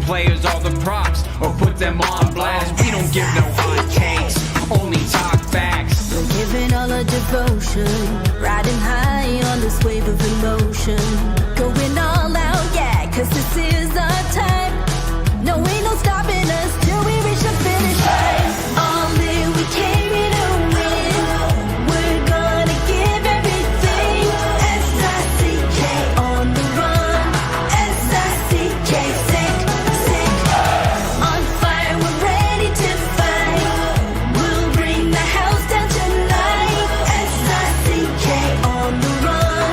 players all the props or put them on blast. We don't give no hot takes, only talk facts. We're giving all our devotion, riding high on this wave of emotion, going all out, yeah, cause this is our time. No, ain't no stopping us till we reach the finish line. All in, we came here to win. We're gonna give everything. S-I-C-K on the run. S-I-C-K, sick, sick. On fire, we're ready to fight. We'll bring the house down tonight. S-I-C-K on the run.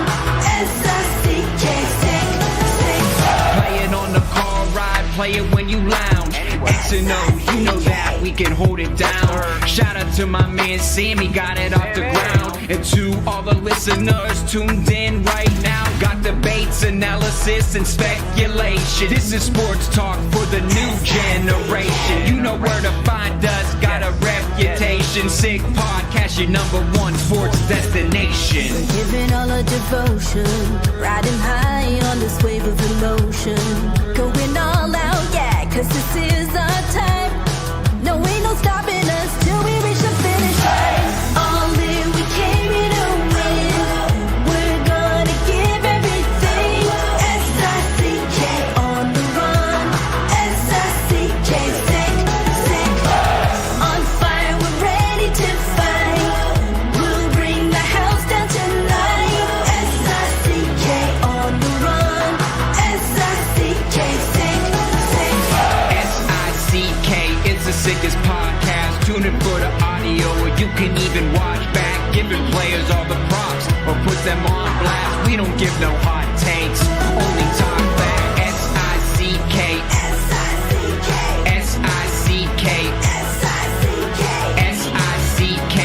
S-I-C-K, sick, sick. Playing on the car ride, play it when you lounge. X and O, you know that we can hold it down. Shout out to my man Sammy, got it off the ground. And to all the listeners tuned in right now, got debates, analysis, and speculation. This is sports talk for the new generation. You know where to find us, got a reputation. Sick Podcast, your #1 sports destination. We're giving all our devotion, riding high on this wave of emotion, going all out, yeah, cause this is our time. No, ain't no stopping us till we reach the finish line. All in, we came here to win. We're gonna give everything. S-I-C-K on the run. S-I-C-K, sick, sick. On fire, we're ready to fight. We'll bring the house down tonight. S-I-C-K on the run. S-I-C-K, sick, sick. S-I-C-K, it's the sickest podcast. Tune in for the audio, or you can even watch back. Giving players all the props or put them on blast. We don't give no hot takes, only talk back. S-I-C-K, S-I-C-K, S-I-C-K, S-I-C-K,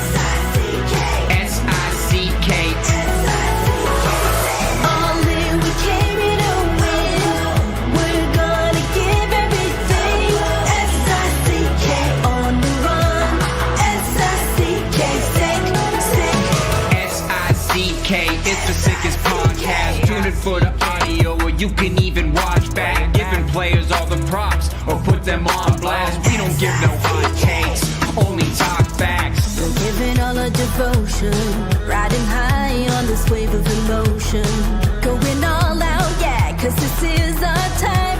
S-I-C-K, S-I-C-K, S-I-C-K. All in, we came here to win. We're gonna give everything. S-I-C-K on the run. S-I-C-K, sick, sick. S-I-C-K, it's the sickest podcast. Tune in for the audio, or you can even watch back. Giving players all the props or put them on blast. We don't give no hot takes, only talk facts. We're giving all our devotion, riding high on this wave of emotion, going all out, yeah, cause this is our time.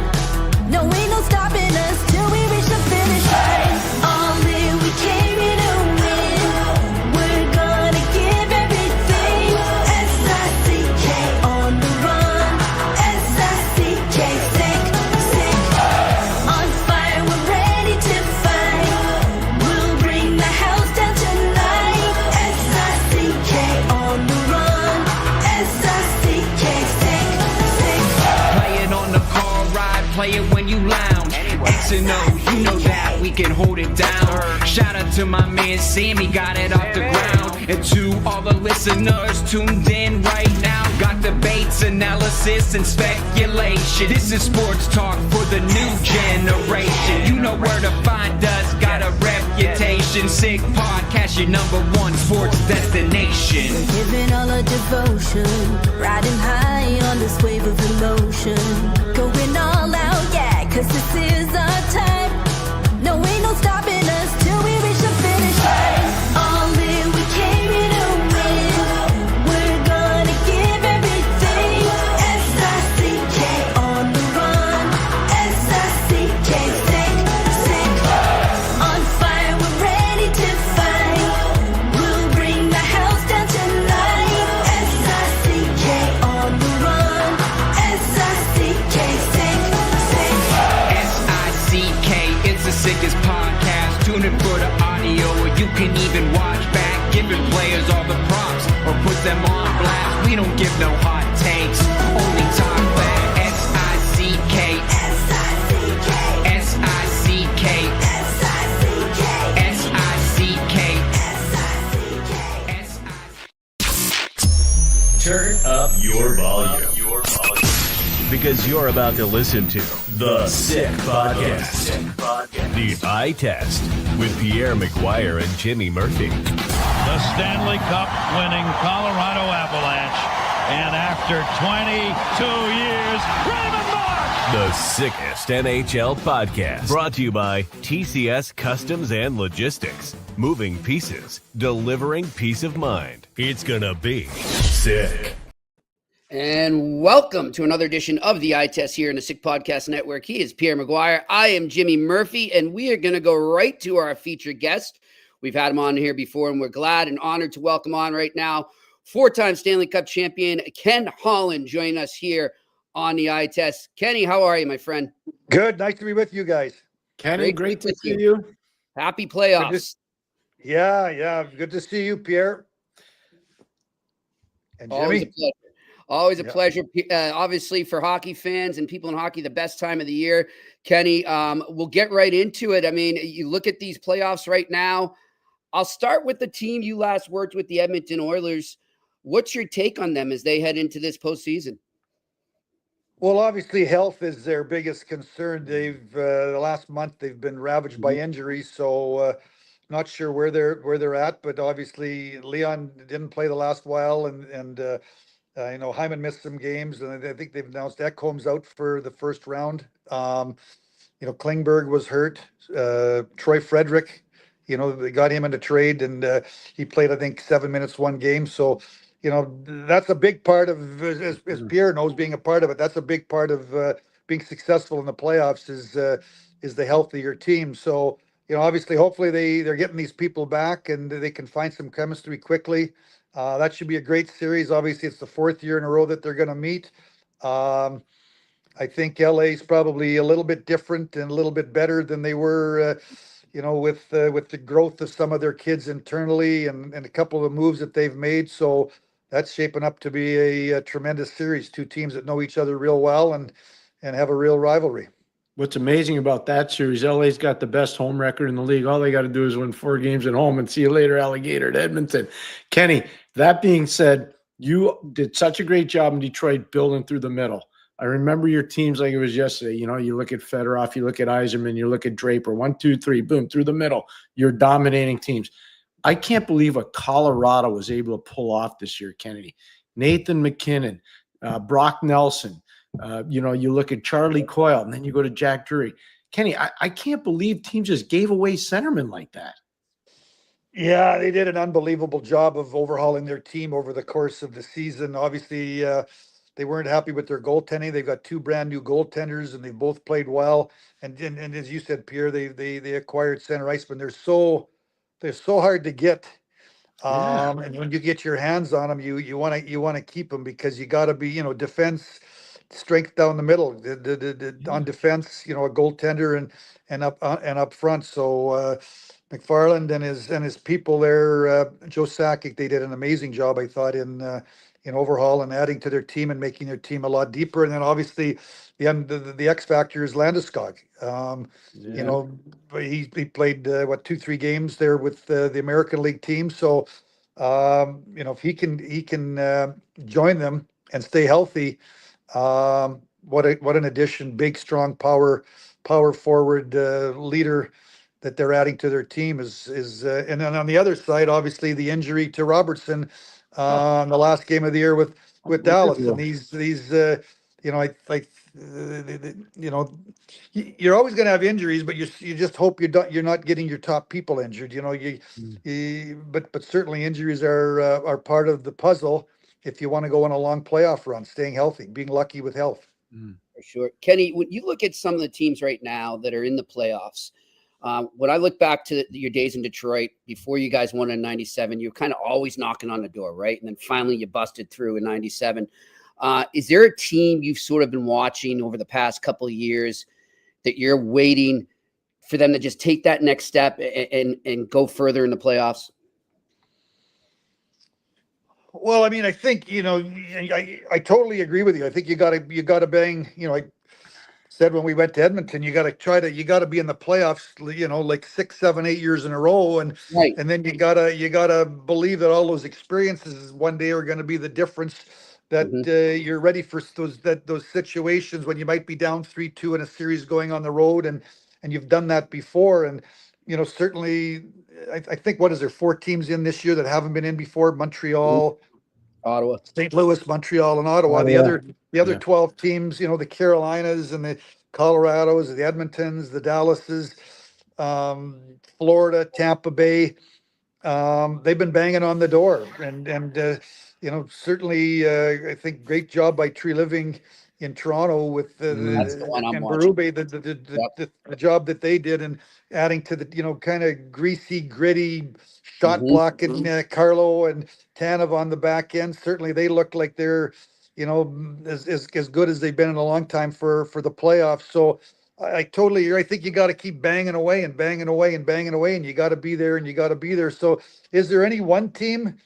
No, ain't no stopping us till we reach the finish line. All in, we came here to win. We're gonna give everything. S-I-C-K on the run. S-I-C-K, sick, sick. On fire, we're ready to fight. We'll bring the house down tonight. S-I-C-K on the run. S-I-C-K, sick, sick. Playing on the car ride, play it when you lounge. X and O, you know that we can hold it down. Shout out to my man Sammy, got it off the ground. And to all the listeners tuned in right now, got debates, analysis, and speculation. This is sports talk for the new generation. You know where to find us, got a reputation. Sick Podcast, your #1 sports destination. We're giving all our devotion, riding high on this wave of emotion, going all out, yeah, cause this is our time. No, ain't no stopping us till we reach the finish line. All in, we came here to win. We're gonna give everything. S-I-C-K on the run. S-I-C-K, sick, sick. On fire, we're ready to fight. We'll bring the house down tonight. S-I-C-K on the run. S-I-C-K, sick, sick. S-I-C-K, it's the sickest podcast. Tune in for the audio, or you can even watch back. Giving players all the props or put them on blast. We don't give no hot takes, only talk back. S-I-C-K, S-I-C-K, S-I-C-K, S-I-C-K, S-I-C-K, S-I-C-K. Turn up your volume. Because you're about to listen to The Sick Podcast. The Eye Test with Pierre, McGuire, and Jimmy Murphy. The Stanley Cup winning Colorado Avalanche. And after 22 years, Raymond Mark The sickest NHL podcast. Brought to you by TCS Customs and Logistics. Moving pieces, delivering peace of mind. It's gonna be sick. And welcome to another edition of the Eye Test here in the Sick Podcast Network. He is Pierre McGuire. I am Jimmy Murphy, and we are going to go right to our featured guest. We've had him on here before, and we're glad and honored to welcome on right now four-time Stanley Cup champion Ken Holland joining us here on the Eye Test. Kenny, how are you, my friend? Good. Nice to be with you guys. Kenny, great to see you. Happy playoffs. Yeah. Good to see you, Pierre. And Jimmy. Always a pleasure. Always a pleasure. Obviously, for hockey fans and people in hockey, the best time of the year. Kenny, we'll get right into it. I mean, you look at these playoffs right now. I'll start with the team you last worked with, the Edmonton Oilers. What's your take on them as they head into this postseason? Well, obviously, health is their biggest concern. They've the last month they've been ravaged by injuries, so not sure where they're at. But obviously, Leon didn't play the last while, and Hyman missed some games, and I think they've announced Ekholm's out for the first round. Klingberg was hurt. Troy Frederick, they got him into trade, and he played, I think, 7 minutes, one game. So, that's a big part of, as Pierre knows, being a part of it. That's a big part of being successful in the playoffs is the health of your team. So, obviously, hopefully they're getting these people back and they can find some chemistry quickly. That should be a great series. Obviously, it's the fourth year in a row that they're going to meet. I think LA is probably a little bit different and a little bit better than they were, with the growth of some of their kids internally and a couple of moves that they've made. So that's shaping up to be a tremendous series. Two teams that know each other real well and have a real rivalry. What's amazing about that series, LA's got the best home record in the league. All they got to do is win 4 games at home and see you later, alligator at Edmonton. Kenny, that being said, you did such a great job in Detroit building through the middle. I remember your teams like it was yesterday. You look at Fedorov, you look at Yzerman, you look at Draper, 1, 2, 3, boom, through the middle. You're dominating teams. I can't believe what Colorado was able to pull off this year, Kennedy. Nathan McKinnon, Brock Nelson. You look at Charlie Coyle, and then you go to Jack Drury. Kenny, I can't believe teams just gave away centermen like that. Yeah, they did an unbelievable job of overhauling their team over the course of the season. Obviously, they weren't happy with their goaltending. They've got 2 brand new goaltenders, and they both played well. And as you said, Pierre, they acquired center icemen. They're so hard to get. And when you get your hands on them, you want to keep them because you got to be defense. Strength down the middle, on defense, a goaltender and up front. So McFarland and his people there, Joe Sakic, they did an amazing job, I thought, in overhaul and adding to their team and making their team a lot deeper. And then obviously the X factor is Landeskog. He played 2-3 games there with the American League team. So if he can join them and stay healthy. What an addition! Big, strong, power forward leader that they're adding to their team is. And then on the other side, obviously the injury to Robertson in the last game of the year with Dallas, and these you're always going to have injuries, but you just hope you're not getting your top people injured. But certainly injuries are part of the puzzle. If you want to go on a long playoff run, staying healthy, being lucky with health. For sure. Kenny, when you look at some of the teams right now that are in the playoffs, when I look back to your days in Detroit, before you guys won in 97, you're kind of always knocking on the door, right? And then finally you busted through in 97. Is there a team you've sort of been watching over the past couple of years that you're waiting for them to just take that next step and go further in the playoffs? Well, I mean, I think, I totally agree with you. I think you gotta bang, I said when we went to Edmonton, you gotta be in the playoffs, like 6, 7, 8 years in a row. And right. And then you gotta believe that all those experiences one day are going to be the difference that you're ready for those situations when you might be down 3-2 in a series going on the road. And you've done that before. And, certainly I think, what is there, 4 teams in this year that haven't been in before? Montreal, Ottawa. St. Louis, Montreal, and Ottawa. The Ottawa. other Yeah. 12 teams, the Carolinas and the Colorados, the Edmontons, the Dallases, Florida, Tampa Bay. They've been banging on the door, and certainly I think great job by Tree Living in Toronto with That's the one I'm and watching. Berube, the job that they did, and adding to the kind of greasy, gritty shot blocking Carlo and Tanev on the back end. Certainly, they look like they're as good as they've been in a long time for the playoffs. So. I totally agree. I think you got to keep banging away and banging away and banging away, and you got to be there and you got to be there. So, is there any one team?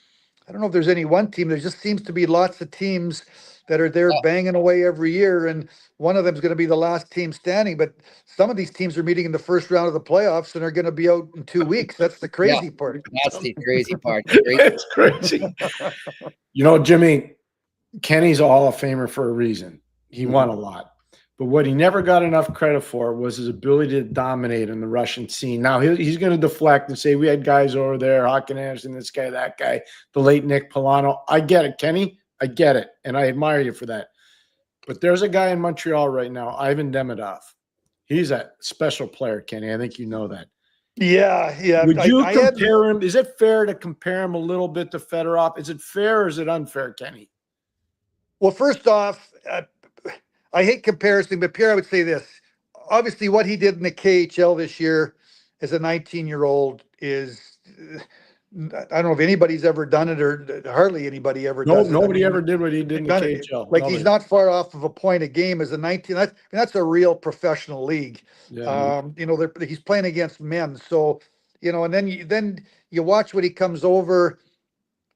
I don't know if there's any one team. There just seems to be lots of teams that are there banging away every year, and one of them is going to be the last team standing. But some of these teams are meeting in the first round of the playoffs and are going to be out in 2 weeks. That's the crazy part. That's the crazy part. It's crazy. Jimmy, Kenny's a Hall of Famer for a reason. He won a lot. But what he never got enough credit for was his ability to dominate in the Russian scene. Now, he's going to deflect and say, we had guys over there, Håkan Anderson, this guy, that guy, the late Nick Polano. I get it, Kenny. I get it. And I admire you for that. But there's a guy in Montreal right now, Ivan Demidov. He's a special player, Kenny. I think you know that. Yeah. Would you compare him? Is it fair to compare him a little bit to Fedorov? Is it fair or is it unfair, Kenny? Well, first off, I hate comparison, but Pierre, I would say this. Obviously, what he did in the KHL this year as a 19-year-old is, I don't know if anybody's ever done it, or hardly anybody ever does it. Nobody ever did what he did in the KHL. Like, he's not far off of a point a game as a 19. That's a real professional league. Yeah. He's playing against men. So, and then you watch when he comes over.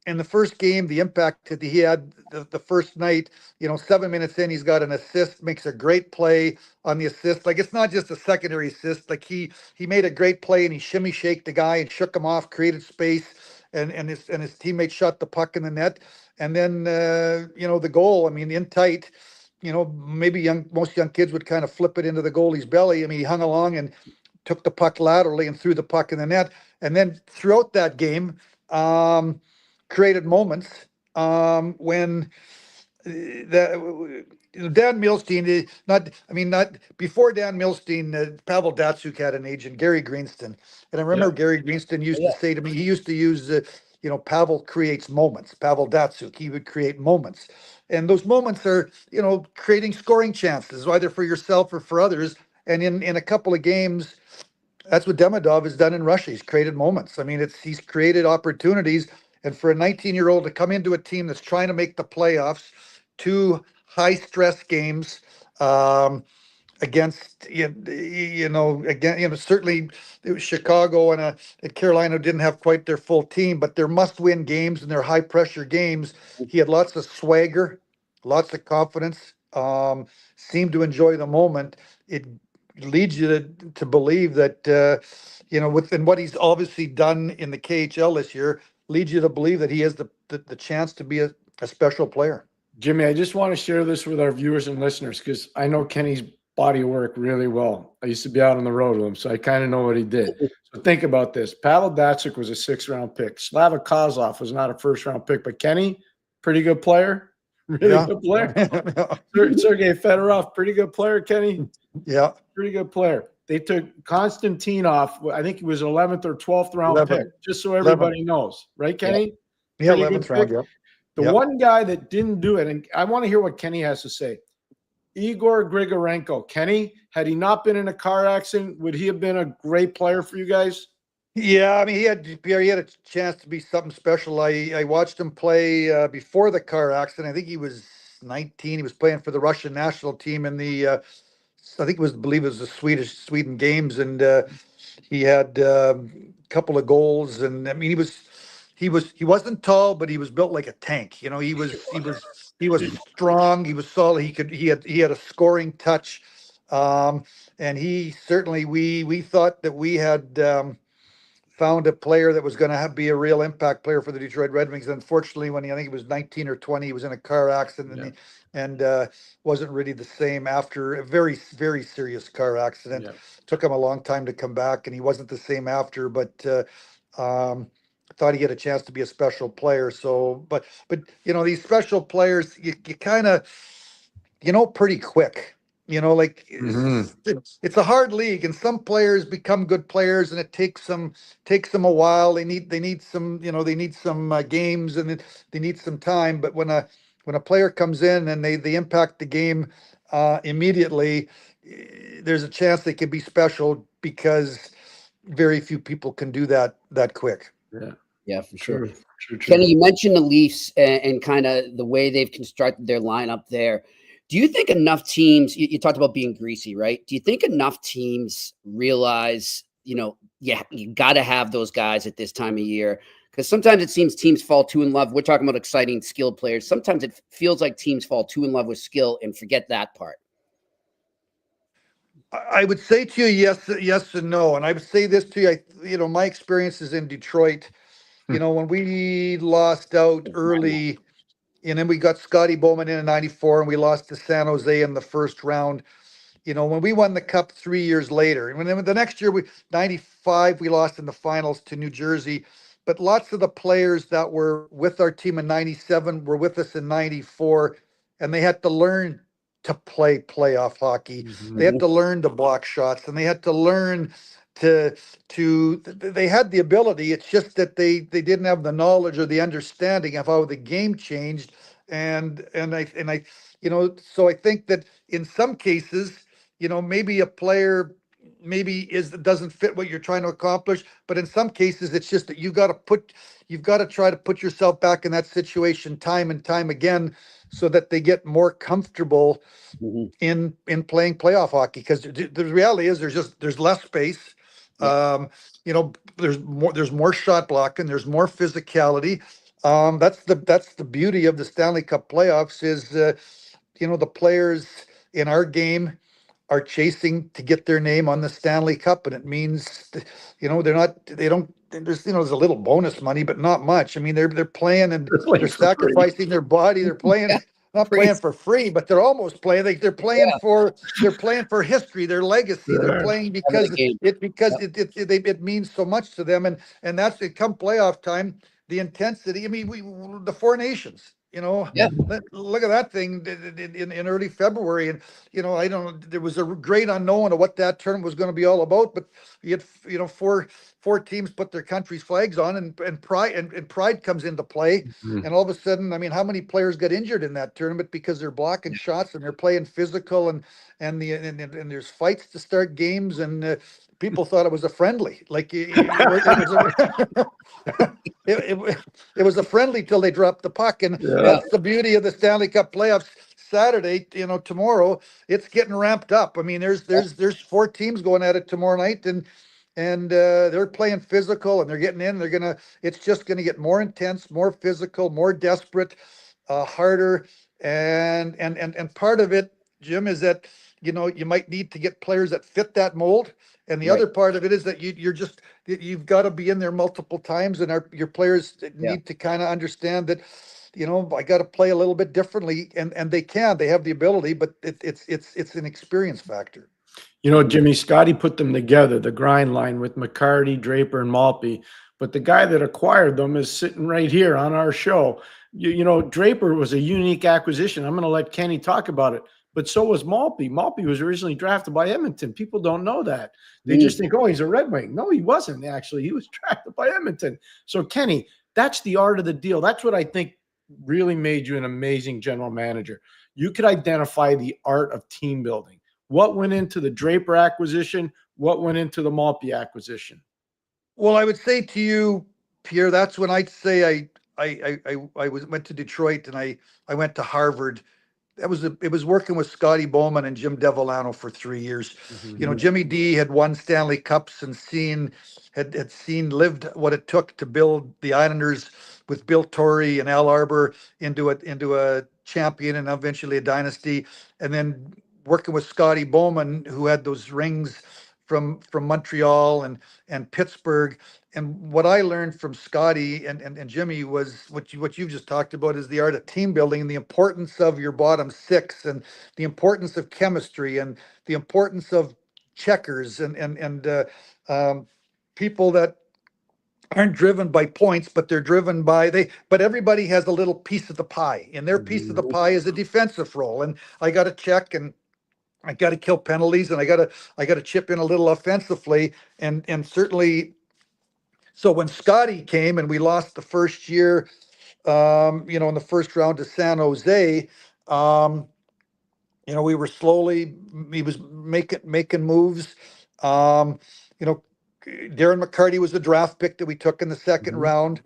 In the first game, the impact that he had the first night, 7 minutes in, he's got an assist, makes a great play on the assist. Like, it's not just a secondary assist. Like, he made a great play and he shimmy shaked the guy and shook him off, created space, and his teammate shot the puck in the net. And then the goal, in tight, maybe most young kids would kind of flip it into the goalie's belly. He hung along and took the puck laterally and threw the puck in the net. And then throughout that game, created moments when Dan Milstein, not before Dan Milstein, Pavel Datsuk had an agent, Gary Greenston. And I remember Gary Greenston used to say to me, he used to use, Pavel creates moments. Pavel Datsuk, he would create moments. And those moments are, creating scoring chances, either for yourself or for others. And in a couple of games, that's what Demidov has done in Russia. He's created moments. He's created opportunities. And for a 19-year-old to come into a team that's trying to make the playoffs, 2 high-stress games against, certainly it was Chicago and Carolina didn't have quite their full team, but they're must-win games and they're high-pressure games. He had lots of swagger, lots of confidence, seemed to enjoy the moment. It leads you to believe that, within what he's obviously done in the KHL this year, leads you to believe that he has the chance to be a special player. Jimmy, I just want to share this with our viewers and listeners because I know Kenny's body of work really well. I used to be out on the road with him, so I kind of know what he did. So think about this. Pavel Datsuk was a 6th-round pick. Slava Kozlov was not a 1st-round pick, but Kenny, pretty good player. Really good player. Sergei Fedorov, pretty good player, Kenny. Yeah. Pretty good player. They took Konstantinov, I think he was 11th or 12th round pick, just so everybody knows. Right, Kenny? Yeah, 11th round, yeah. The one guy that didn't do it, and I want to hear what Kenny has to say, Igor Grigorenko. Kenny, had he not been in a car accident, would he have been a great player for you guys? Yeah, he had a chance to be something special. I watched him play before the car accident. I think he was 19. He was playing for the Russian national team in the I believe it was the Sweden games, and he had a couple of goals. And he wasn't tall, but he was built like a tank. He was strong. He was solid. He had a scoring touch, and he certainly we thought that we had found a player that was going to be a real impact player for the Detroit Red Wings. Unfortunately, when I think he was 19 or 20, he was in a car accident and wasn't really the same after a very, very serious car accident. Took him a long time to come back, and he wasn't the same after. But thought he had a chance to be a special player. So, but these special players, you kind of, pretty quick. Like it's a hard league, and some players become good players, and it takes them a while. They need some games, and they need some time. But when a player comes in and they impact the game immediately, there's a chance they could be special because very few people can do that quick. Yeah, for sure. True. Kenny, you mentioned the Leafs and kind of the way they've constructed their lineup there. Do you think enough teams, you talked about being greasy, right? Do you think enough teams realize, you got to have those guys at this time of year? Because sometimes it seems teams fall too in love. We're talking about exciting, skilled players. Sometimes it feels like teams fall too in love with skill and forget that part. I would say to you, yes and no. And I would say this to you, my experiences in Detroit, when we lost out early, and then we got Scotty Bowman in 94, and we lost to San Jose in the first round. When we won the cup 3 years later, and then the next year, 95, we lost in the finals to New Jersey. But lots of the players that were with our team in 97 were with us in 94, and they had to learn to play playoff hockey. They had to learn to block shots, and they had to learn they had the ability. It's just that they didn't have the knowledge or the understanding of how the game changed. And I so I think that in some cases, maybe a player doesn't fit what you're trying to accomplish, but in some cases it's just that you've got to try to put yourself back in that situation time and time again, so that they get more comfortable in playing playoff hockey. Because the reality is there's less space. There's more shot blocking, there's more physicality. That's the beauty of the Stanley Cup playoffs is the players in our game are chasing to get their name on the Stanley Cup, and it means there's a little bonus money, but not much. I mean, they're playing, and they're sacrificing their body. They're playing not playing for free, but they're almost playing. They're playing for history, their legacy. They're playing because it means so much to them, and that's it. Come playoff time, the intensity. I mean, the Four Nations. Look at that thing in early February, and I don't know. There was a great unknown of what that tournament was going to be all about, but you had four teams put their country's flags on, and pride comes into play, and all of a sudden, I mean, how many players got injured in that tournament because they're blocking shots and they're playing physical, and there's fights to start games, and people thought it was a friendly, like it was a friendly till they dropped the puck, and that's the beauty of the Stanley Cup playoffs. Saturday, tomorrow, it's getting ramped up. I mean, there's four teams going at it tomorrow night, and they're playing physical, and they're getting in. It's just gonna get more intense, more physical, more desperate, harder, and part of it, Jim, is that you might need to get players that fit that mold. And the other part of it is that you've got to be in there multiple times, and your players need to kind of understand that, I got to play a little bit differently, and they have the ability, but it's an experience factor. Jimmy, Scotty put them together, the grind line with McCarty, Draper, and Maltby, but the guy that acquired them is sitting right here on our show. Draper was a unique acquisition. I'm going to let Kenny talk about it. But so was Maltby. Maltby was originally drafted by Edmonton. People don't know that. They just think, oh, he's a Red Wing. No, he wasn't, actually. He was drafted by Edmonton. So, Kenny, that's the art of the deal. That's what I think really made you an amazing general manager. You could identify the art of team building. What went into the Draper acquisition? What went into the Maltby acquisition? Well, I would say to you, Pierre, that's when I'd say I went to Detroit, and I went to Harvard. It was working with Scotty Bowman and Jim Devellano for 3 years. Jimmy D had won Stanley Cups and lived what it took to build the Islanders with Bill Torrey and Al Arbor into a champion and eventually a dynasty. And then working with Scotty Bowman, who had those rings from Montreal and Pittsburgh. And what I learned from Scotty and Jimmy was what you've just talked about, is the art of team building, and the importance of your bottom six, and the importance of chemistry, and the importance of checkers, and people that aren't driven by points, but they're driven by but everybody has a little piece of the pie, and their piece of the pie is a defensive role. And I got to check, and I got to kill penalties, and I got to chip in a little offensively, and certainly. So when Scotty came and we lost the first year, in the first round to San Jose, we were slowly, he was making moves. You know, Darren McCarty was the draft pick that we took in the second round.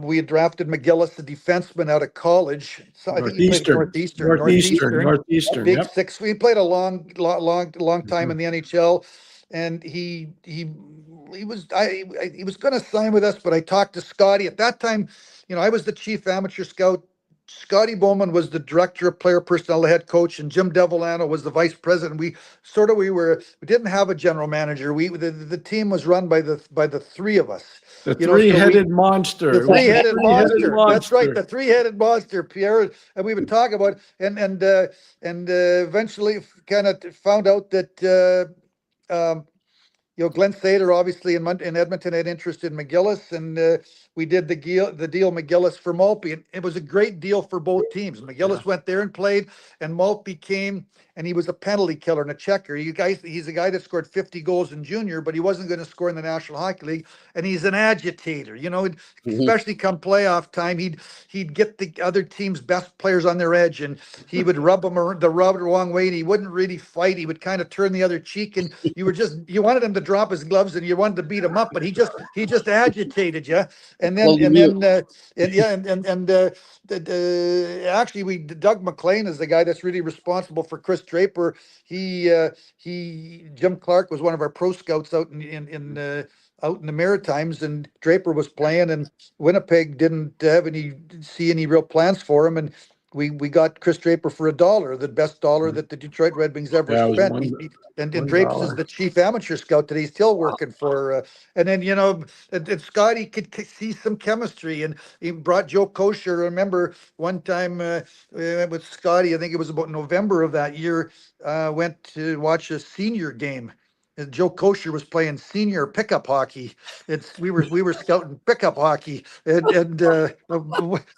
We had drafted McGillis, a defenseman out of college. So I think he played Northeastern. Big Yep. six. We played a long time in the NHL, and he was going to sign with us, but I talked to Scotty at that time. I was the chief amateur scout. Scotty Bowman was the director of player personnel, the head coach, and Jim Devillano was the vice president. We didn't have a general manager. The team was run by the three of us. The three-headed The monster. three-headed monster. That's right, the three-headed monster, Pierre. And we would talk about and eventually kind of found out that Glenn Sater, obviously in Edmonton, had interest in McGillis, and we did the deal McGillis for Maltby, and it was a great deal for both teams. McGillis went there and played, and Maltby came, and he was a penalty killer and a checker. He's a guy that scored 50 goals in junior, but he wasn't going to score in the National Hockey League, and he's an agitator. Especially come playoff time, he'd get the other team's best players on their edge, and he would rub them the wrong way, and he wouldn't really fight. He would kind of turn the other cheek, and you wanted him to drop his gloves, and you wanted to beat him up, but he just agitated you. And then, actually, Doug McLean is the guy that's really responsible for Chris Draper. Jim Clark was one of our pro scouts out in the Maritimes, and Draper was playing, and Winnipeg didn't see any real plans for him, and we got Chris Draper for $1, the best dollar that the Detroit Red Wings ever spent. And Drapes is the chief amateur scout that he's still working for. And then, and Scotty could see some chemistry, and he brought Joe Kosher. I remember one time with Scotty, I think it was about November of that year, went to watch a senior game. And Joe Kosher was playing senior pickup hockey. We were scouting pickup hockey, and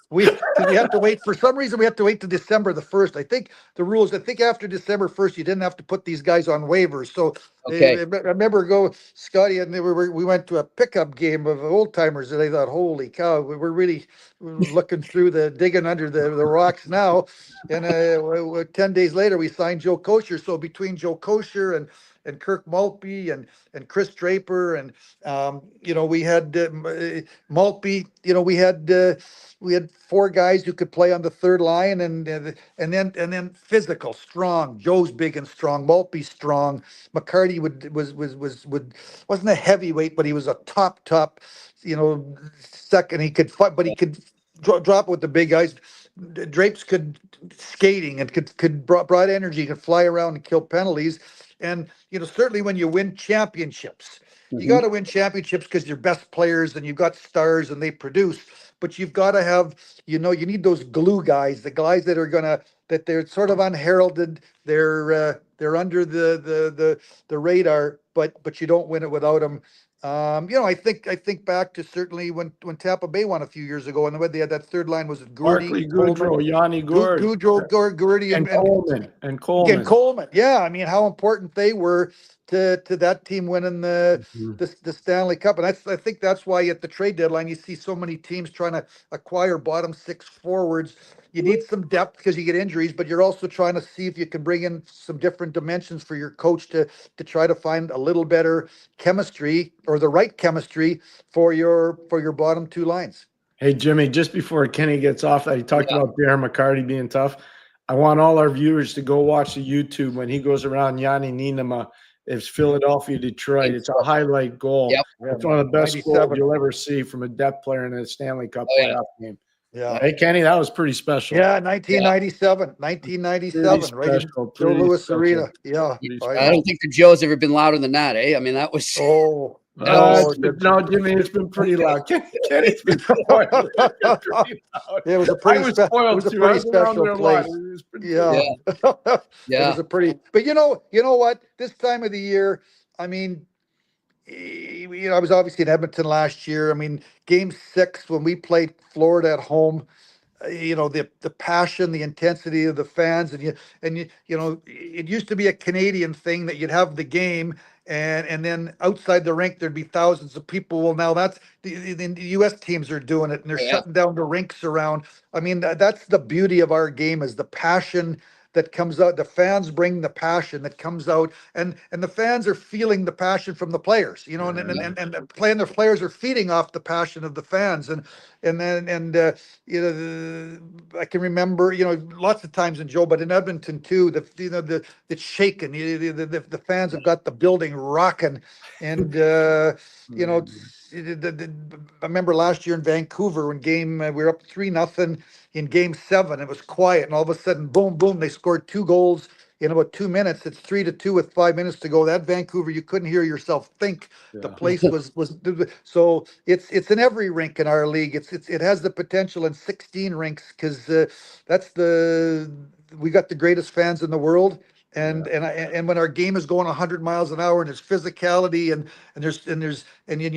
we had to wait. For some reason, we had to wait to December the 1st. I think the rules. I think after December 1st, you didn't have to put these guys on waivers. So I remember Scotty, and we went to a pickup game of old timers, and I thought, holy cow, we're really looking through digging under the rocks now. And 10 days later, we signed Joe Kosher. So between Joe Kosher and Kirk Maltby and Chris Draper, and we had Maltby. We had 4 guys who could play on the third line, and then physical, strong. Joe's big and strong. Maltby's strong. McCarty wasn't a heavyweight, but he was a top. Second. He could fight, but he could drop with the big guys. Drapes could skating and could brought energy, could fly around and kill penalties. And certainly when you win championships, you got to win championships because you're best players and you've got stars and they produce. But you've got to have, you need those glue guys, the guys that they're sort of unheralded. They're under the radar, but you don't win it without them. I think back to certainly when Tampa Bay won a few years ago, and they had that third line was Gurdy, Goudreau, Yanni Gourde, Gurdy, and Coleman. Yeah, I mean how important they were to that team winning the Stanley Cup, and I think that's why at the trade deadline you see so many teams trying to acquire bottom 6 forwards. You need some depth because you get injuries, but you're also trying to see if you can bring in some different dimensions for your coach to try to find a little better chemistry or the right chemistry for your bottom 2 lines. Hey, Jimmy, just before Kenny gets off, I talked about Pierre McCarty being tough. I want all our viewers to go watch the YouTube when he goes around Yanni Niinema. It's Philadelphia, Detroit. It's a highlight goal. Yep. It's one of the best goals you'll ever see from a depth player in a Stanley Cup playoff game. Yeah. Hey, Kenny, that was pretty special. Yeah, 1997, right in Joe Louis Arena. Yeah. I don't think the Joe's ever been louder than that, eh? I mean, that was. Oh. No, Jimmy, it's been pretty loud. Kenny's been spoiled. It was a pretty special place. Yeah. It was a pretty. But you know what? This time of the year, I mean, I was obviously in Edmonton last year. I mean, Game 6 when we played Florida at home, the passion, the intensity of the fans, and it used to be a Canadian thing that you'd have the game, and then outside the rink there'd be thousands of people. Well, now that's the U.S. teams are doing it, and they're Yeah. shutting down the rinks around. I mean, that's the beauty of our game, is the passion that comes out. The fans bring the passion that comes out, and the fans are feeling the passion from the players, and playing their players are feeding off the passion of the fans, I can remember, lots of times in Joe, but in Edmonton too, it's shaken. The fans have got the building rocking, and I remember last year in Vancouver when we were up 3-0 in Game 7. It was quiet, and all of a sudden, boom, boom, they scored 2 goals in about 2 minutes. It's 3-2 with 5 minutes to go. That Vancouver, you couldn't hear yourself think. The place was so it's in every rink in our league. It has the potential in 16 rinks, because we got the greatest fans in the world. And when our game is going 100 miles an hour, and there's physicality, and you're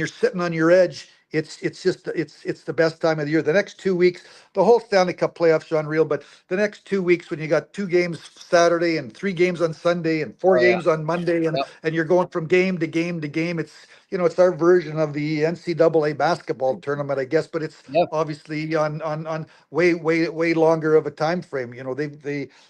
sitting on your edge, it's the best time of the year. The next 2 weeks, the whole Stanley Cup playoffs are unreal, but the next 2 weeks, when you got 2 games Saturday and 3 games on Sunday and 4 games on Monday, and you're going from game to game to game, it's our version of the NCAA basketball tournament, I guess, but it's obviously on way longer of a time frame.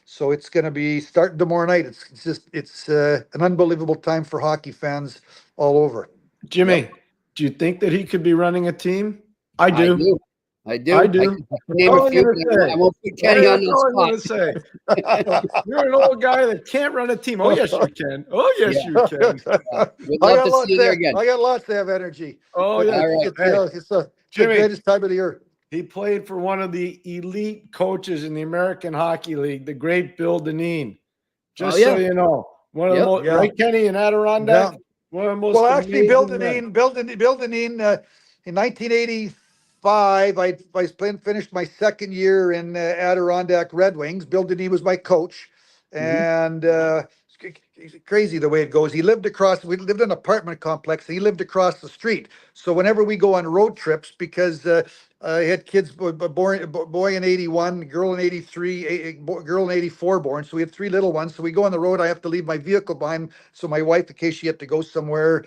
So it's going to be starting tomorrow night. It's an unbelievable time for hockey fans all over. Jimmy, do you think that he could be running a team? I do. I do. I do. I can name a few. I won't put Kenny on the spot. You're an old guy that can't run a team. Oh, yes, you can. Oh, yes, you can. We'd love to see you there again. I got lots of energy. Oh, yeah. It's the greatest time of the year. He played for one of the elite coaches in the American Hockey League, the great Bill Dineen. Just so you know. One of the most, right, Kenny, in Adirondack? Yeah. One of the most Actually, Bill Dineen, in 1985, I finished my second year in Adirondack Red Wings. Bill Dineen was my coach, and it's crazy the way it goes. We lived in an apartment complex, and he lived across the street. So whenever we go on road trips, because I had kids, a boy in 81, girl in 83, girl in 84 born. So we had 3 little ones. So we go on the road. I have to leave my vehicle behind. So my wife, in case she had to go somewhere,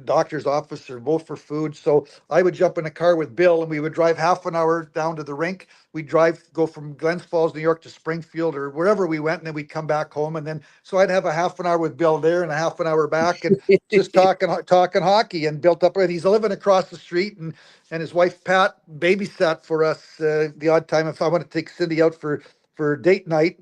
doctor's office or both for food. So I would jump in a car with Bill, and we would drive half an hour down to the rink. We'd go from Glens Falls, New York to Springfield or wherever we went. And then we'd come back home. And then, so I'd have a half an hour with Bill there and a half an hour back, and just talking hockey, and built up. He's living across the street, and his wife, Pat, babysat for us the odd time. If I want to take Cindy out for date night,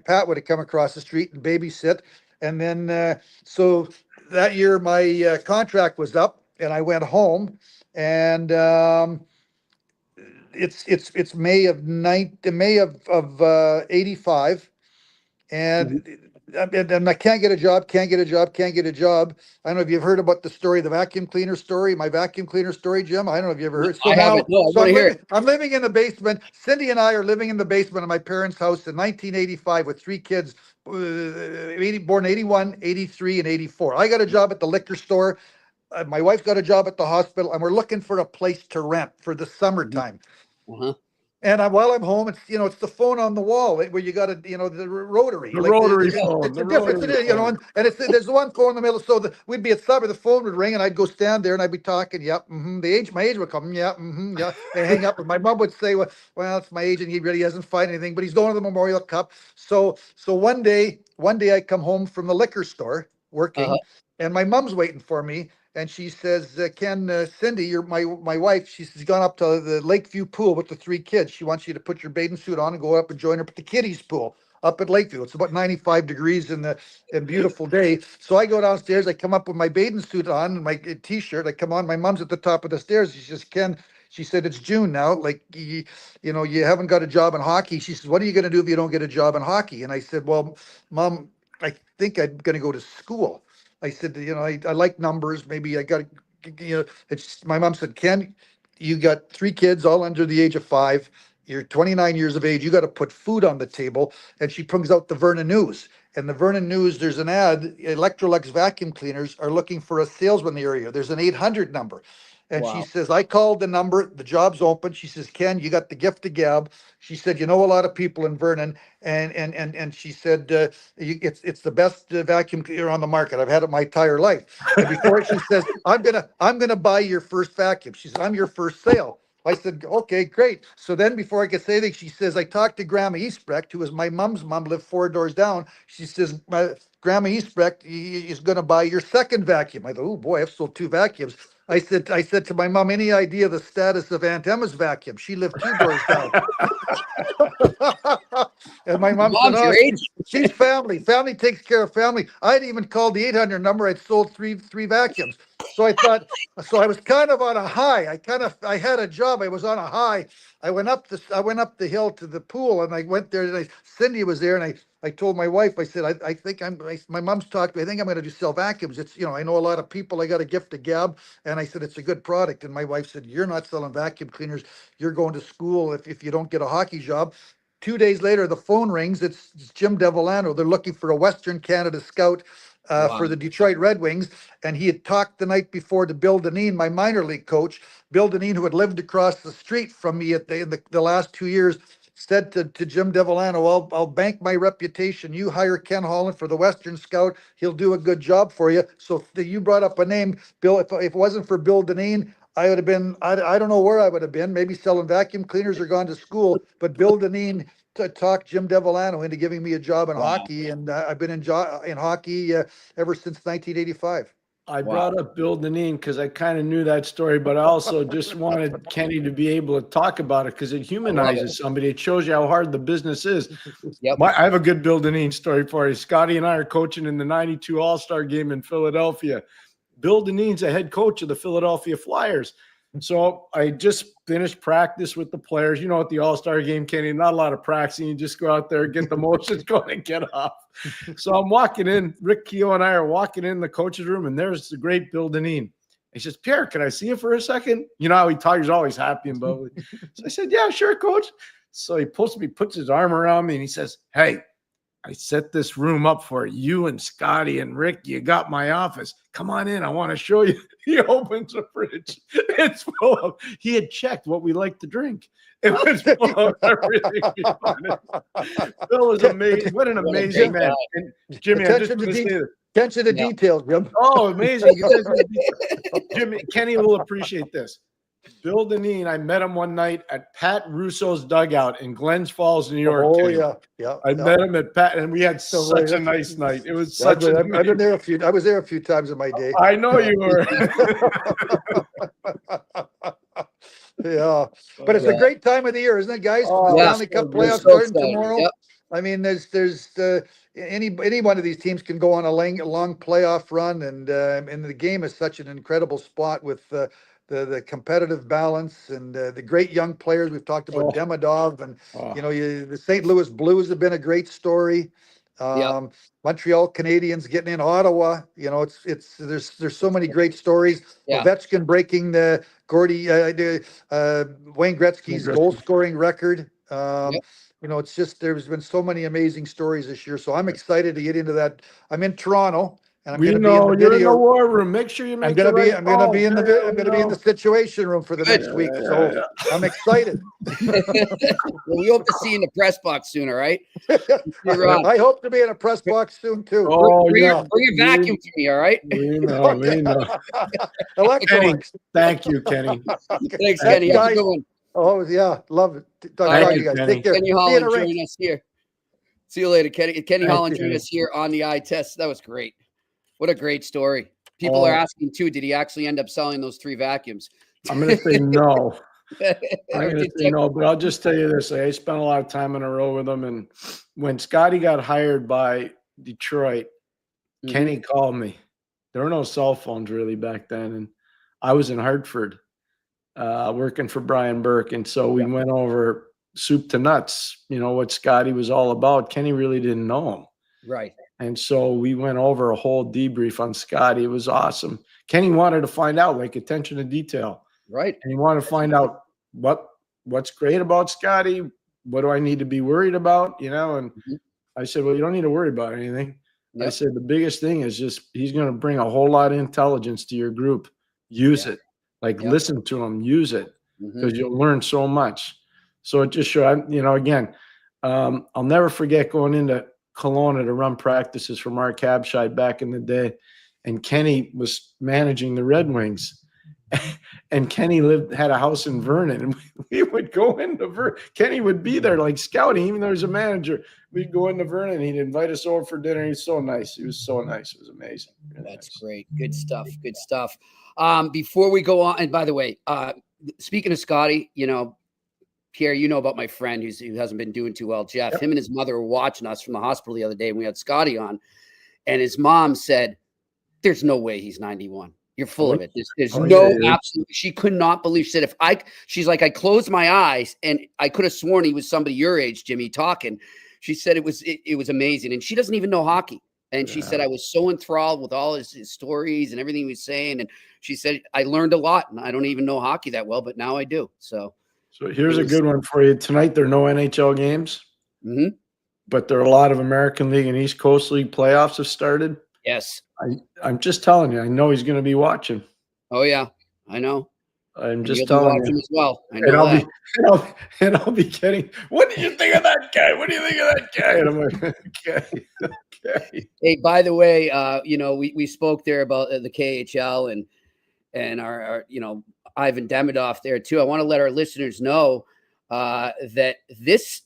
Pat would have come across the street and babysit. And then, so that year my contract was up, and I went home, and it's May of 85, and I can't get a job. I don't know if you've heard about the story, the vacuum cleaner story, my vacuum cleaner story, Jim. I don't know if you ever heard. I haven't. No, I want to hear it. I'm living in the basement. Cindy and I are living in the basement of my parents' house in 1985 with 3 kids, born 81, 83, and 84. I got a job at the liquor store. My wife got a job at the hospital, and we're looking for a place to rent for the summertime. And while I'm home, it's the phone on the wall where you got the rotary. The rotary phone. It's a difference, and there's the one phone in the middle. So we'd be at supper, the phone would ring, and I'd go stand there, and I'd be talking. Yep, my age would come. Yeah, yeah. They hang up, and my mom would say, "Well, it's my age, and he really hasn't found anything, but he's going to the Memorial Cup." So one day I come home from the liquor store working, and my mom's waiting for me. And she says, Ken, Cindy, you're my wife. She's gone up to the Lakeview pool with the 3 kids. She wants you to put your bathing suit on and go up and join her at the kiddies pool up at Lakeview. It's about 95 degrees and beautiful day. So I go downstairs. I come up with my bathing suit on and my T-shirt. I come on. My mom's at the top of the stairs. She says, Ken, she said, it's June now. Like, you haven't got a job in hockey. She says, what are you going to do if you don't get a job in hockey? And I said, well, Mom, I think I'm going to go to school. I said, I like numbers. Maybe I got to, my mom said, Ken, you got 3 kids all under the age of 5. You're 29 years of age. You got to put food on the table. And she brings out the Vernon News. And the Vernon News, there's an ad, Electrolux vacuum cleaners are looking for a salesman in the area. There's an 800 number. And she Wow. says, I called the number, the job's open. She says, Ken, you got the gift of gab. She said, you know a lot of people in Vernon. And she said, it's the best vacuum cleaner on the market. I've had it my entire life. And before she says, I'm gonna buy your first vacuum. She said, I'm your first sale. I said, okay, great. So then before I could say anything, she says, I talked to Grandma Eastbrecht, who was my mom's mom, lived 4 doors down. She says, my Grandma Eastbrecht is going to buy your second vacuum. I thought, oh boy, I've sold 2 vacuums. I said to my mom, any idea the status of Aunt Emma's vacuum? She lived 2 doors down. And my mom said, Mom's oh, your age. she's family. Family takes care of family. I'd even called the 800 number. I'd sold three vacuums. So I thought, so I was kind of on a high. I had a job. I was on a high. I went up the hill to the pool, and I went there, and Cindy was there, and I told my wife, I said, I think my mom's talked to me. I think I'm going to do sell vacuums. It's, I know a lot of people. I got a gift of gab. And I said, it's a good product. And my wife said, you're not selling vacuum cleaners. You're going to school if you don't get a hockey job. 2 days later, the phone rings. It's Jim Devillano. They're looking for a Western Canada scout for the Detroit Red Wings. And he had talked the night before to Bill Dineen, my minor league coach. Bill Dineen, who had lived across the street from me in the last 2 years, said to Jim Devillano, I'll bank my reputation. You hire Ken Holland for the Western Scout. He'll do a good job for you. So you brought up a name, Bill. If it wasn't for Bill Dineen, I would have been, I don't know where I would have been, maybe selling vacuum cleaners or gone to school. But Bill Dineen talked Jim Devillano into giving me a job in hockey. And I've been in hockey ever since 1985. I brought up Bill Dineen because I kind of knew that story, but I also just wanted Kenny to be able to talk about it because it humanizes somebody. It shows you how hard the business is. Yep. I have a good Bill Dineen story for you. Scotty and I are coaching in the 92 All-Star game in Philadelphia. Bill Dineen's a head coach of the Philadelphia Flyers. So I just finished practice with the players. You know, at the All-Star game, Kenny, not a lot of practicing. You just go out there, get the motions going, and get off. So I'm walking in. Rick Keogh and I are walking in the coach's room, and there's the great Bill Dineen. He says, Pierre, can I see you for a second? You know how he talks, he's always happy and bubbly. So I said, yeah, sure, coach. So he puts his arm around me, and he says, hey, I set this room up for you and Scotty and Rick. You got my office. Come on in. I want to show you. He opens the fridge. It's full of, he had checked what we like to drink. It was full of everything. Bill was amazing. What an amazing man. And Jimmy, I just want to say this. Attention to details, Jim. Oh, amazing. Jimmy, Kenny will appreciate this. Bill Dineen, I met him one night at Pat Russo's dugout in Glens Falls, New York. Oh, Kenny. yeah. I met him at Pat, and we had such a nice night. It was such a I've been there I was there a few times in my day. I know you were. Yeah. But it's a great time of the year, isn't it, guys? Oh, The yes. Stanley Cup We're playoffs so starting excited. tomorrow. Yep. I mean, there's any one of these teams can go on a long playoff run, and the game is such an incredible spot with the competitive balance and the great young players. We've talked about Demidov, and the St. Louis Blues have been a great story. Montreal Canadiens getting in Ottawa. There's so many great stories. Yeah. Ovechkin breaking the Wayne Gretzky's goal scoring record. It's just, there's been so many amazing stories this year. So I'm excited to get into that. I'm in Toronto, and I'm going to be in the you're in the video. war room. Make sure you make I'm going to be in the the situation room for the next week. So I'm excited. Well, we hope to see you in the press box soon, all right? I hope to be in a press box soon too. Bring your vacuum to me, all right? We know. Electronics. Thank you, Kenny. Thanks, Kenny. Have a good one. Oh yeah, love it. Thank you guys. Kenny. Take care. Kenny See you in Holland a race. joining us here. See you later, Kenny. Kenny Holland you. joining us here on the eye test. That was great. What a great story. People are asking too, did he actually end up selling those 3 vacuums? I'm going to say no. I'm Or going to did say no, but I'll just tell you this. I spent a lot of time in a row with him. And when Scotty got hired by Detroit, Kenny called me. There were no cell phones really back then. And I was in Hartford working for Brian Burke. And so we went over soup to nuts, what Scotty was all about. Kenny really didn't know him. Right. And so we went over a whole debrief on Scotty. It was awesome. Kenny wanted to find out, like, attention to detail. Right. And he wanted to find out what's great about Scotty. What do I need to be worried about? And I said, well, you don't need to worry about anything. Yep. I said, the biggest thing is just he's going to bring a whole lot of intelligence to your group. Use it. Like, listen to him. Use it because you'll learn so much. So it just showed, again, I'll never forget going into Kelowna to run practices for Mark Habscheid back in the day. And Kenny was managing the Red Wings. And Kenny had a house in Vernon, and we would go into Vernon. Kenny would be there like scouting, even though he's a manager. We'd go into Vernon. He'd invite us over for dinner. He's so nice. He was so nice. It was amazing. Really That's nice. great. Good stuff. Good stuff. Before we go on, and by the way, speaking of Scotty, Pierre, you know about my friend who hasn't been doing too well, Jeff. Yep. Him and his mother were watching us from the hospital the other day, and we had Scotty on, and his mom said, "There's no way he's 91. You're full of it. There's absolutely." She could not believe. She said, she's like, I closed my eyes and I could have sworn he was somebody your age, Jimmy, talking. She said it was amazing. And she doesn't even know hockey. And she said, I was so enthralled with all his stories and everything he was saying. And she said, I learned a lot, and I don't even know hockey that well, but now I do. So here's a good one for you. Tonight, there are no NHL games, but there are a lot of American League and East Coast League playoffs have started. Yes. I'm just telling you, I know he's going to be watching. Oh, yeah, I know. I'm just telling you. As well. I know I'll be getting, what do you think of that guy? What do you think of that guy? And I'm like, okay. Hey, by the way, we spoke there about the KHL and our Ivan Demidov there too. I want to let our listeners know that this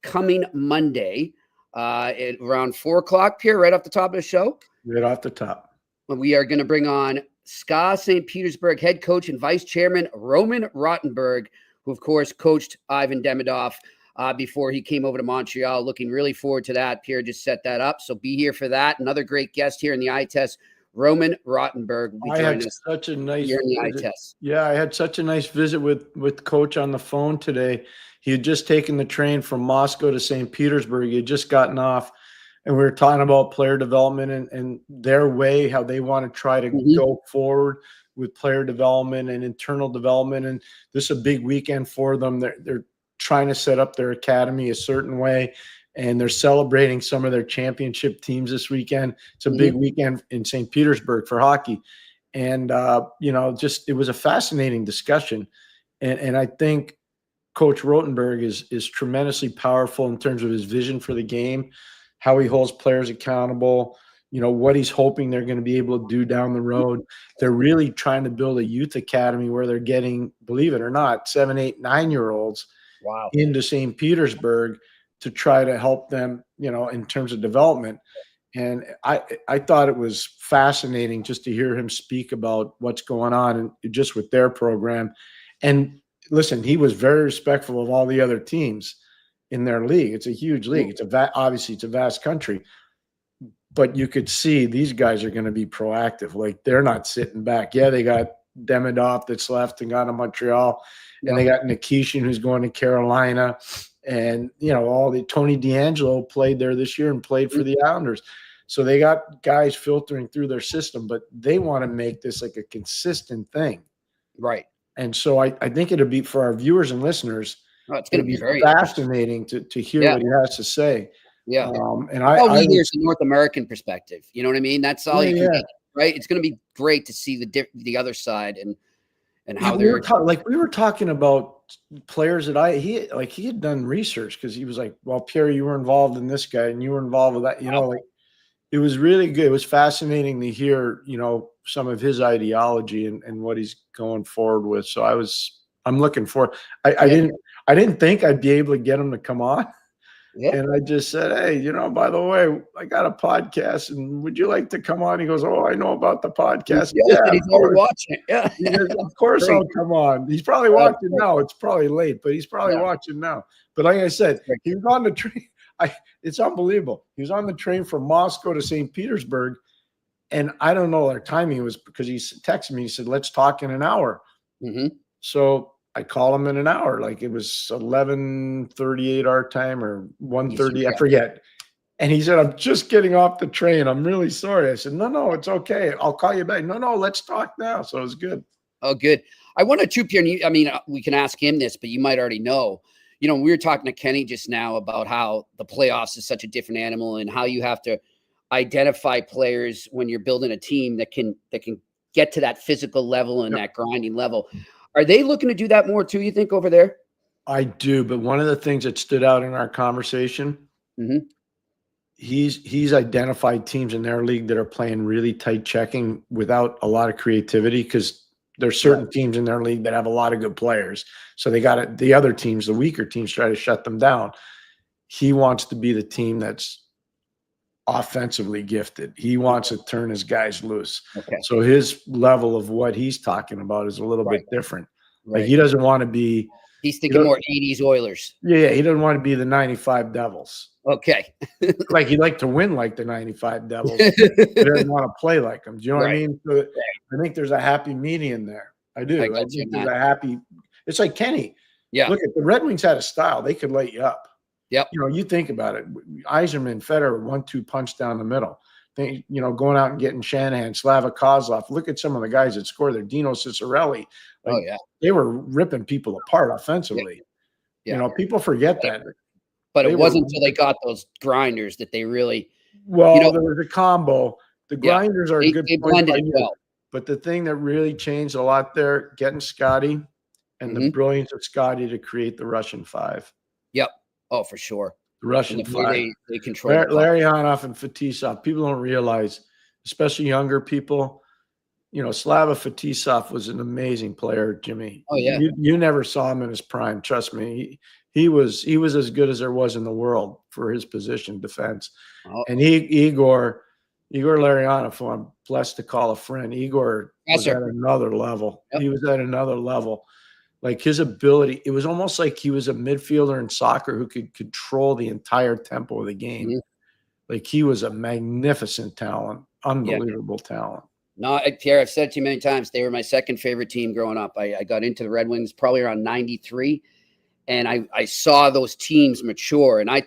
coming Monday at around 4:00, Pierre, right off the top of the show. Right off the top. We are going to bring on SKA St. Petersburg head coach and vice chairman Roman Rottenberg, who, of course, coached Ivan Demidov before he came over to Montreal. Looking really forward to that. Pierre just set that up. So be here for that. Another great guest here in the eye test, Roman Rottenberg. Will be joining us such a nice here in the eye test. Yeah, I had such a nice visit with Coach on the phone today. He had just taken the train from Moscow to St. Petersburg. He had just gotten off. And we were talking about player development and their way, how they want to try to go forward with player development and internal development. And this is a big weekend for them. They're trying to set up their academy a certain way, and they're celebrating some of their championship teams this weekend. It's a big weekend in St. Petersburg for hockey. And, it was a fascinating discussion. And I think Coach Rottenberg is tremendously powerful in terms of his vision for the game, how he holds players accountable, what he's hoping they're going to be able to do down the road. They're really trying to build a youth academy where they're getting, believe it or not, 7, 8, 9-year-olds into St. Petersburg to try to help them, in terms of development. And I thought it was fascinating just to hear him speak about what's going on and just with their program. And listen, he was very respectful of all the other teams in their league. It's a huge league. Obviously it's a vast country, but you could see these guys are going to be proactive. Like, they're not sitting back. Yeah, they got Demidov that's left and got to Montreal, and they got Nikishin who's going to Carolina, and all the Tony DeAngelo played there this year and played for the Islanders. So they got guys filtering through their system, but they want to make this like a consistent thing. Right. And so I think it'll be, for our viewers and listeners, it's going to be very fascinating to hear what he has to say. Yeah. And here's the North American perspective. You know what I mean? That's all you can get, right? It's going to be great to see the other side and how we were talking about players that he had done research, because he was like, well, Pierre, you were involved in this guy and you were involved with that, it was really good. It was fascinating to hear, some of his ideology and what he's going forward with. So I'm looking forward. I didn't think I'd be able to get him to come on. Yeah. And I just said, hey, by the way, I got a podcast, and would you like to come on? He goes, oh, I know about the podcast. Yeah, he's already watching it. Yeah. Goes, of course I'll come on. He's probably watching now. It's probably late, but he's probably watching now. But like I said, he was on the train. It's unbelievable. He was on the train from Moscow to St. Petersburg. And I don't know our timing was, because he texted me. He said, let's talk in an hour. So I call him in an hour. Like, it was 11:38 our time, or 1:30. I forget. And he said, I'm just getting off the train. I'm really sorry. I said, no, it's okay. I'll call you back. No, let's talk now. So it was good. Oh, good. I wanted to, Pierre, we can ask him this, but you might already know. we were talking to Kenny just now about how the playoffs is such a different animal and how you have to identify players when you're building a team that can get to that physical level and that grinding level. Are they looking to do that more too, you think, over there? I do, but one of the things that stood out in our conversation, he's identified teams in their league that are playing really tight checking without a lot of creativity, because there's certain teams in their league that have a lot of good players. So they got the other teams, the weaker teams, try to shut them down. He wants to be the team that's offensively gifted. He wants to turn his guys loose. Okay. So his level of what he's talking about is a little bit different. Like he doesn't want to be. He's thinking more 80s Oilers. Yeah, he doesn't want to be the 95 Devils. Okay. Like he'd like to win like the 95 Devils. He doesn't want to play like them. Do you know what I mean? So I think there's a happy median there. I do. I think there's a happy. It's like Kenny. Yeah. Look at the Red Wings had a style. They could light you up. Yep. You think about it. Eiserman, Federer, 1-2 punch down the middle. They, going out and getting Shanahan, Slava Kozlov. Look at some of the guys that scored there. Dino Ciccarelli. They were ripping people apart offensively. Yeah. People forget that. But it wasn't until they got those grinders that they really. Well, there was a combo. The grinders are a good point. Blended well. But the thing that really changed a lot there, getting Scotty and the brilliance of Scotty to create the Russian five. Yep. Oh, for sure. The Russian five. They control Larionov and Fetisov. People don't realize, especially younger people, Slava Fetisov was an amazing player, Jimmy. Oh, yeah. You never saw him in his prime. Trust me. He was as good as there was in the world for his position, defense. Oh. And Igor Larionov, who I'm blessed to call a friend, Igor was at another level. Yep. He was at another level. Like his ability, it was almost like he was a midfielder in soccer who could control the entire tempo of the game. Like he was a magnificent talent, unbelievable talent. No, Pierre, I've said it to you many times. They were my second favorite team growing up. I got into the Red Wings probably around 93, and I saw those teams mature. And I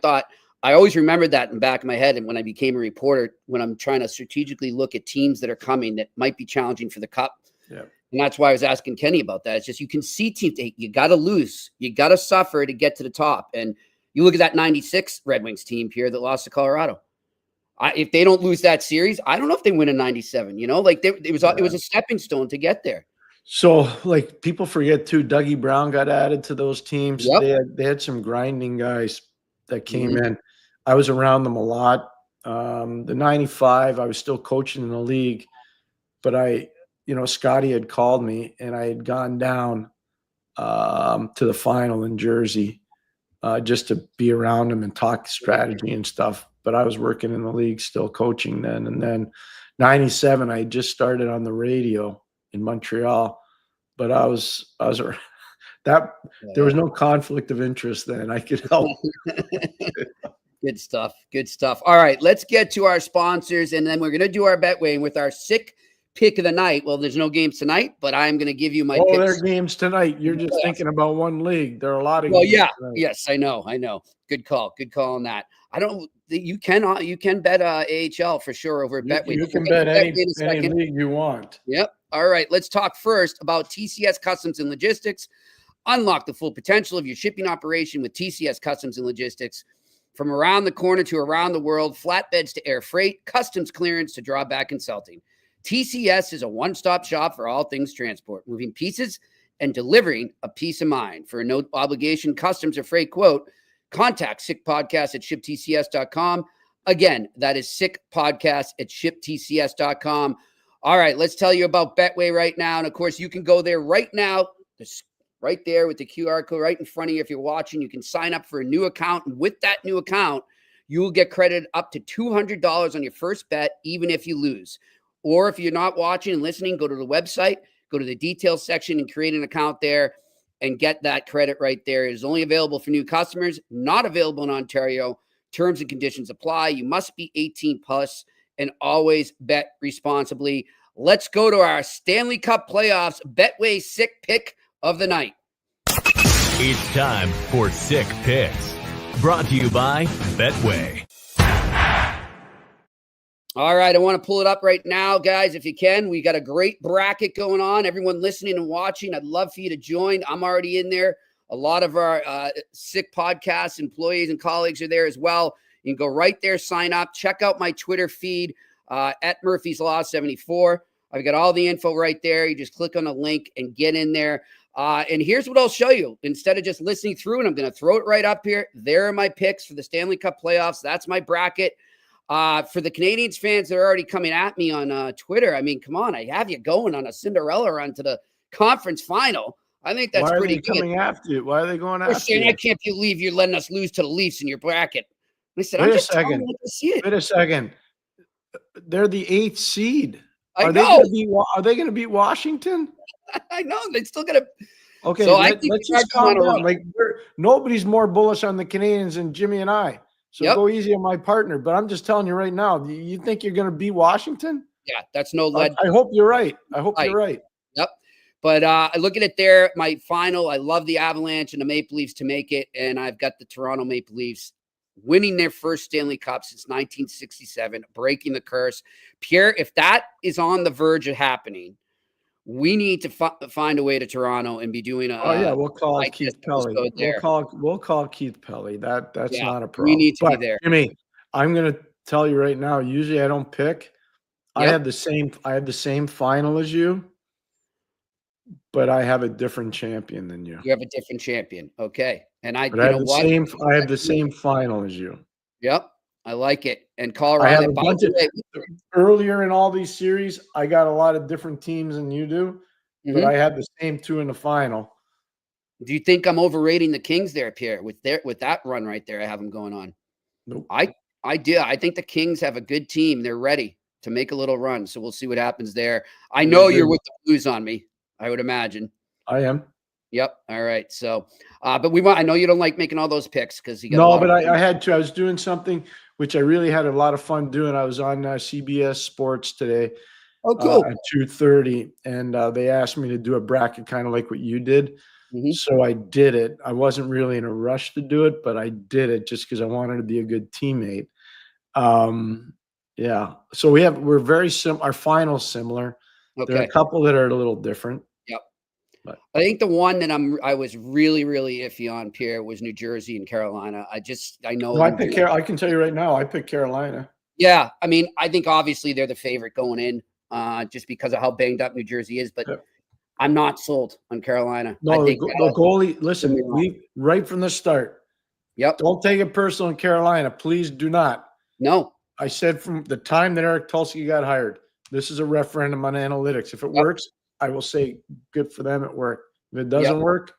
always remembered that in the back of my head. And when I became a reporter, when I'm trying to strategically look at teams that are coming that might be challenging for the cup. Yeah. And that's why I was asking Kenny about that. It's just you can see teams, you got to lose. You got to suffer to get to the top. And you look at that 96 Red Wings team, Pierre, that lost to Colorado. If they don't lose that series, I don't know if they win in 97. It was a stepping stone to get there. So, like, people forget, too, Dougie Brown got added to those teams. Yep. They had some grinding guys that came in. I was around them a lot. The 95, I was still coaching in the league. But Scotty had called me, and I had gone down to the final in Jersey just to be around him and talk strategy and stuff. But I was working in the league, still coaching then. And then 97, I just started on the radio in Montreal. But there was no conflict of interest then. I could help. Good stuff. Good stuff. All right, let's get to our sponsors, and then we're going to do our Betway with our sick pick of the night. Well, there's no games tonight, but I'm going to give you my picks. There are games tonight. You're just thinking about one league. There are a lot of games. Tonight. Yes, I know. Good call on that. You can bet AHL for sure over at Betway. You can bet any league you want. Yep. All right, let's talk first about TCS Customs and Logistics. Unlock the full potential of your shipping operation with TCS Customs and Logistics. From around the corner to around the world, flatbeds to air freight, customs clearance to drawback consulting. TCS is a one-stop shop for all things transport, moving pieces and delivering a peace of mind. For a no obligation customs or freight quote, contact sickpodcast at shiptcs.com. Again, that is sickpodcast at shiptcs.com. All right, let's tell you about Betway right now. And of course, you can go there right now. Right there with the QR code right in front of you. If you're watching, you can sign up for a new account. And with that new account, you will get credit up to $200 on your first bet, even if you lose. Or if you're not watching and listening, go to the website, go to the details section and create an account there and get that credit right there. It is only available for new customers, not available in Ontario. Terms and conditions apply. You must be 18 plus and always bet responsibly. Let's go to our Stanley Cup playoffs Betway sick pick of the night. It's time for Sick Picks, brought to you by Betway. All right, I want to pull it up right now, guys, if you can. We got a great bracket going on. Everyone listening and watching, I'd love for you to join. I'm already in there. A lot of our Sick Podcast employees and colleagues are there as well. You can go right there, sign up, check out my Twitter feed at Murphy's Law 74. I've got all the info right there. You just click on the link and get in there. And here's what I'll show you. Instead of just listening through, and I'm going to throw it right up here. There are my picks for the Stanley Cup playoffs. That's my bracket. For the Canadians fans that are already coming at me on Twitter, I mean, come on, I have you going on a Cinderella run to the conference final. I think that's pretty good. Why are they coming after you? Why are they going after you? I can't believe you're letting us lose to the Leafs in your bracket. I said, Wait I'm just telling you to see it. Wait a second. They're the 8th seed. I Are know. They going to beat Washington? I know. They're still going to. Okay, So let's just calm down. Like, nobody's more bullish on the Canadians than Jimmy and I. So go easy on my partner. But I'm just telling you right now, you think you're going to beat Washington? Yeah, that's no lead. I hope you're right. You're right. Yep. But I look at it there. My final, I love the Avalanche and the Maple Leafs to make it. And I've got the Toronto Maple Leafs winning their first Stanley Cup since 1967, breaking the curse. Pierre, if that is on the verge of happening, we need to find a way to Toronto and be doing a. We'll call Keith Pelly. We'll call Keith Pelly. That's not a problem. We need to be there. Jimmy, I'm gonna tell you right now. Usually, I don't pick. Yep. I have the same final as you, but I have a different champion than you. You have a different champion, okay? And I have the same final as you. Yep, I like it. And Colorado. Earlier in all these series, I got a lot of different teams than you do, but I had the same 2 in the final. Do you think I'm overrating the Kings there, Pierre? With that run right there, I have them going on. Nope. I do. I think the Kings have a good team. They're ready to make a little run. So we'll see what happens there. I know you're with the Blues on me, I would imagine. I am. Yep. All right. So, but I know you don't like making all those picks because you got. No, but I had to. I was doing something which I really had a lot of fun doing. I was on CBS Sports today. Oh, cool. At 2:30, and they asked me to do a bracket kind of like what you did. So I did it. I wasn't really in a rush to do it, but I did it just because I wanted to be a good teammate. Yeah. So we're very similar. Our finals similar. Okay. There are a couple that are a little different. Yep. But I think the one that I was really, really iffy on, Pierre, was New Jersey and Carolina. I know. I can tell you right now, I picked Carolina. Yeah. I mean, I think obviously they're the favorite going in, just because of how banged up New Jersey is. But I'm not sold on Carolina. No, I think the goalie. Listen, right from the start. Yep. Don't take it personal in Carolina. Please do not. No. I said from the time that Eric Tulsky got hired, this is a referendum on analytics. If it works, I will say good for them. It worked. If it doesn't work,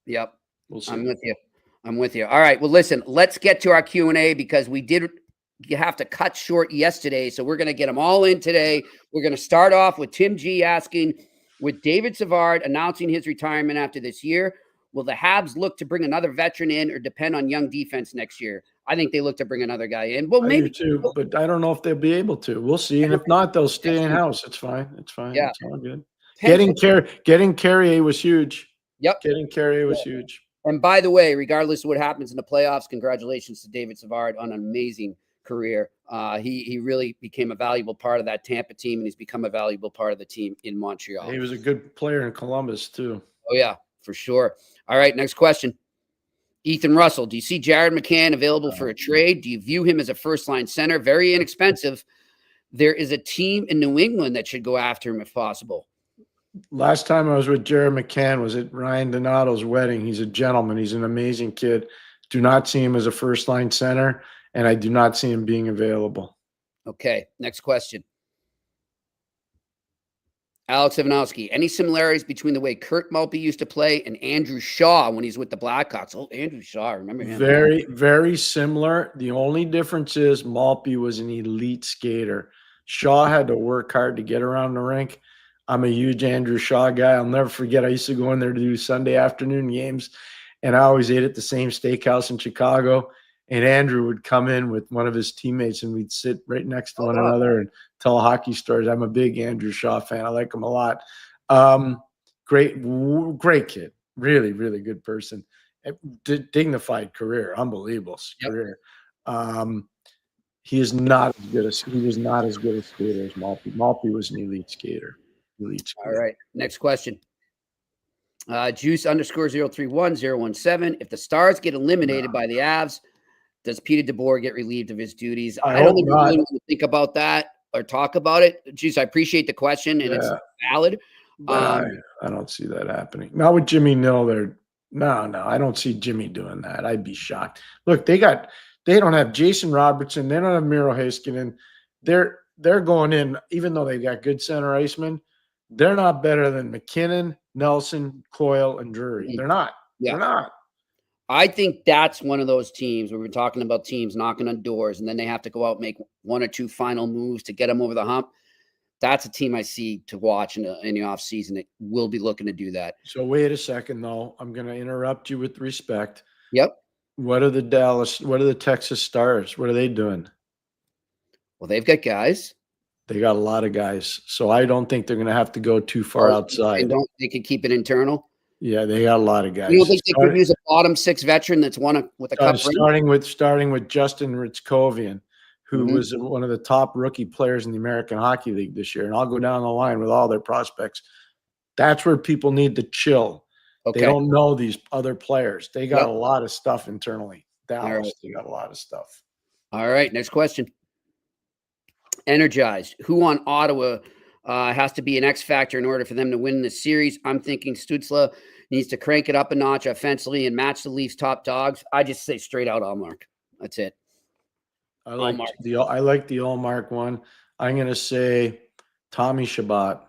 we'll see. I'm with you. All right. Well, listen, let's get to our Q&A because you have to cut short yesterday. So we're going to get them all in today. We're going to start off with Tim G asking, with David Savard announcing his retirement after this year, will the Habs look to bring another veteran in or depend on young defense next year? I think they look to bring another guy in. Well, maybe too, but I don't know if they'll be able to. We'll see. And if not, they'll stay in house. It's fine. Yeah. It's all good. Getting Carrier was huge. Yep. Getting Carrier was huge. And by the way, regardless of what happens in the playoffs, congratulations to David Savard on an amazing career. He really became a valuable part of that Tampa team, and he's become a valuable part of the team in Montreal. He was a good player in Columbus too. Oh yeah, for sure. All right, next question. Ethan Russell, do you see Jared McCann available for a trade? Do you view him as a first-line center? Very inexpensive. There is a team in New England that should go after him if possible. Last time I was with Jared McCann was at Ryan Donato's wedding. He's a gentleman. He's an amazing kid. Do not see him as a first-line center, and I do not see him being available. Okay, next question. Alex Ivanowski, any similarities between the way Kurt Maltby used to play and Andrew Shaw when he's with the Blackhawks? Oh, Andrew Shaw, I remember him. Very, very similar. The only difference is Maltby was an elite skater. Shaw had to work hard to get around the rink. I'm a huge Andrew Shaw guy. I'll never forget, I used to go in there to do Sunday afternoon games, and I always ate at the same steakhouse in Chicago. And Andrew would come in with one of his teammates, and we'd sit right next to one another and tell hockey stories. I'm a big Andrew Shaw fan. I like him a lot. Great kid. Really, really good person. Dignified career. Unbelievable career. He was not as good a skater as Maltby. Maltby was an elite skater. All right. Next question. Juice underscore 031017. If the Stars get eliminated by the Avs, does Peter DeBoer get relieved of his duties? I don't hope think we not. really want to think about that or talk about it. Juice, I appreciate the question, and it's valid. But I don't see that happening. Not with Jimmy Nill. No, I don't see Jimmy doing that. I'd be shocked. Look, they don't have Jason Robertson. They don't have Miro Heiskanen. They're going in, even though they've got good center icemen, they're not better than McKinnon, Nelson, Coyle, and Drury. They're not. Yeah. They're not. I think that's one of those teams where we're talking about teams knocking on doors, and then they have to go out and make one or two final moves to get them over the hump. That's a team I see to watch in the offseason that will be looking to do that. So wait a second, though. I'm going to interrupt you with respect. Yep. What are the Texas Stars? What are they doing? Well, they've got guys. They got a lot of guys. So I don't think they're going to have to go too far outside. They can keep it internal. Yeah, they got a lot of guys. You don't think they could use a bottom six veteran that's won with a cup ring? Starting with Justin Ritzkovian, who was one of the top rookie players in the American Hockey League this year. And I'll go down the line with all their prospects. That's where people need to chill. Okay. They don't know these other players. They got a lot of stuff internally. Dallas, they got a lot of stuff. All right, next question. Energized. Who on Ottawa has to be an X factor in order for them to win this series? I'm thinking Stützle needs to crank it up a notch offensively and match the Leafs' top dogs. I just say straight out Allmark. That's it. I like the Allmark one. I'm going to say Tommy Shabbat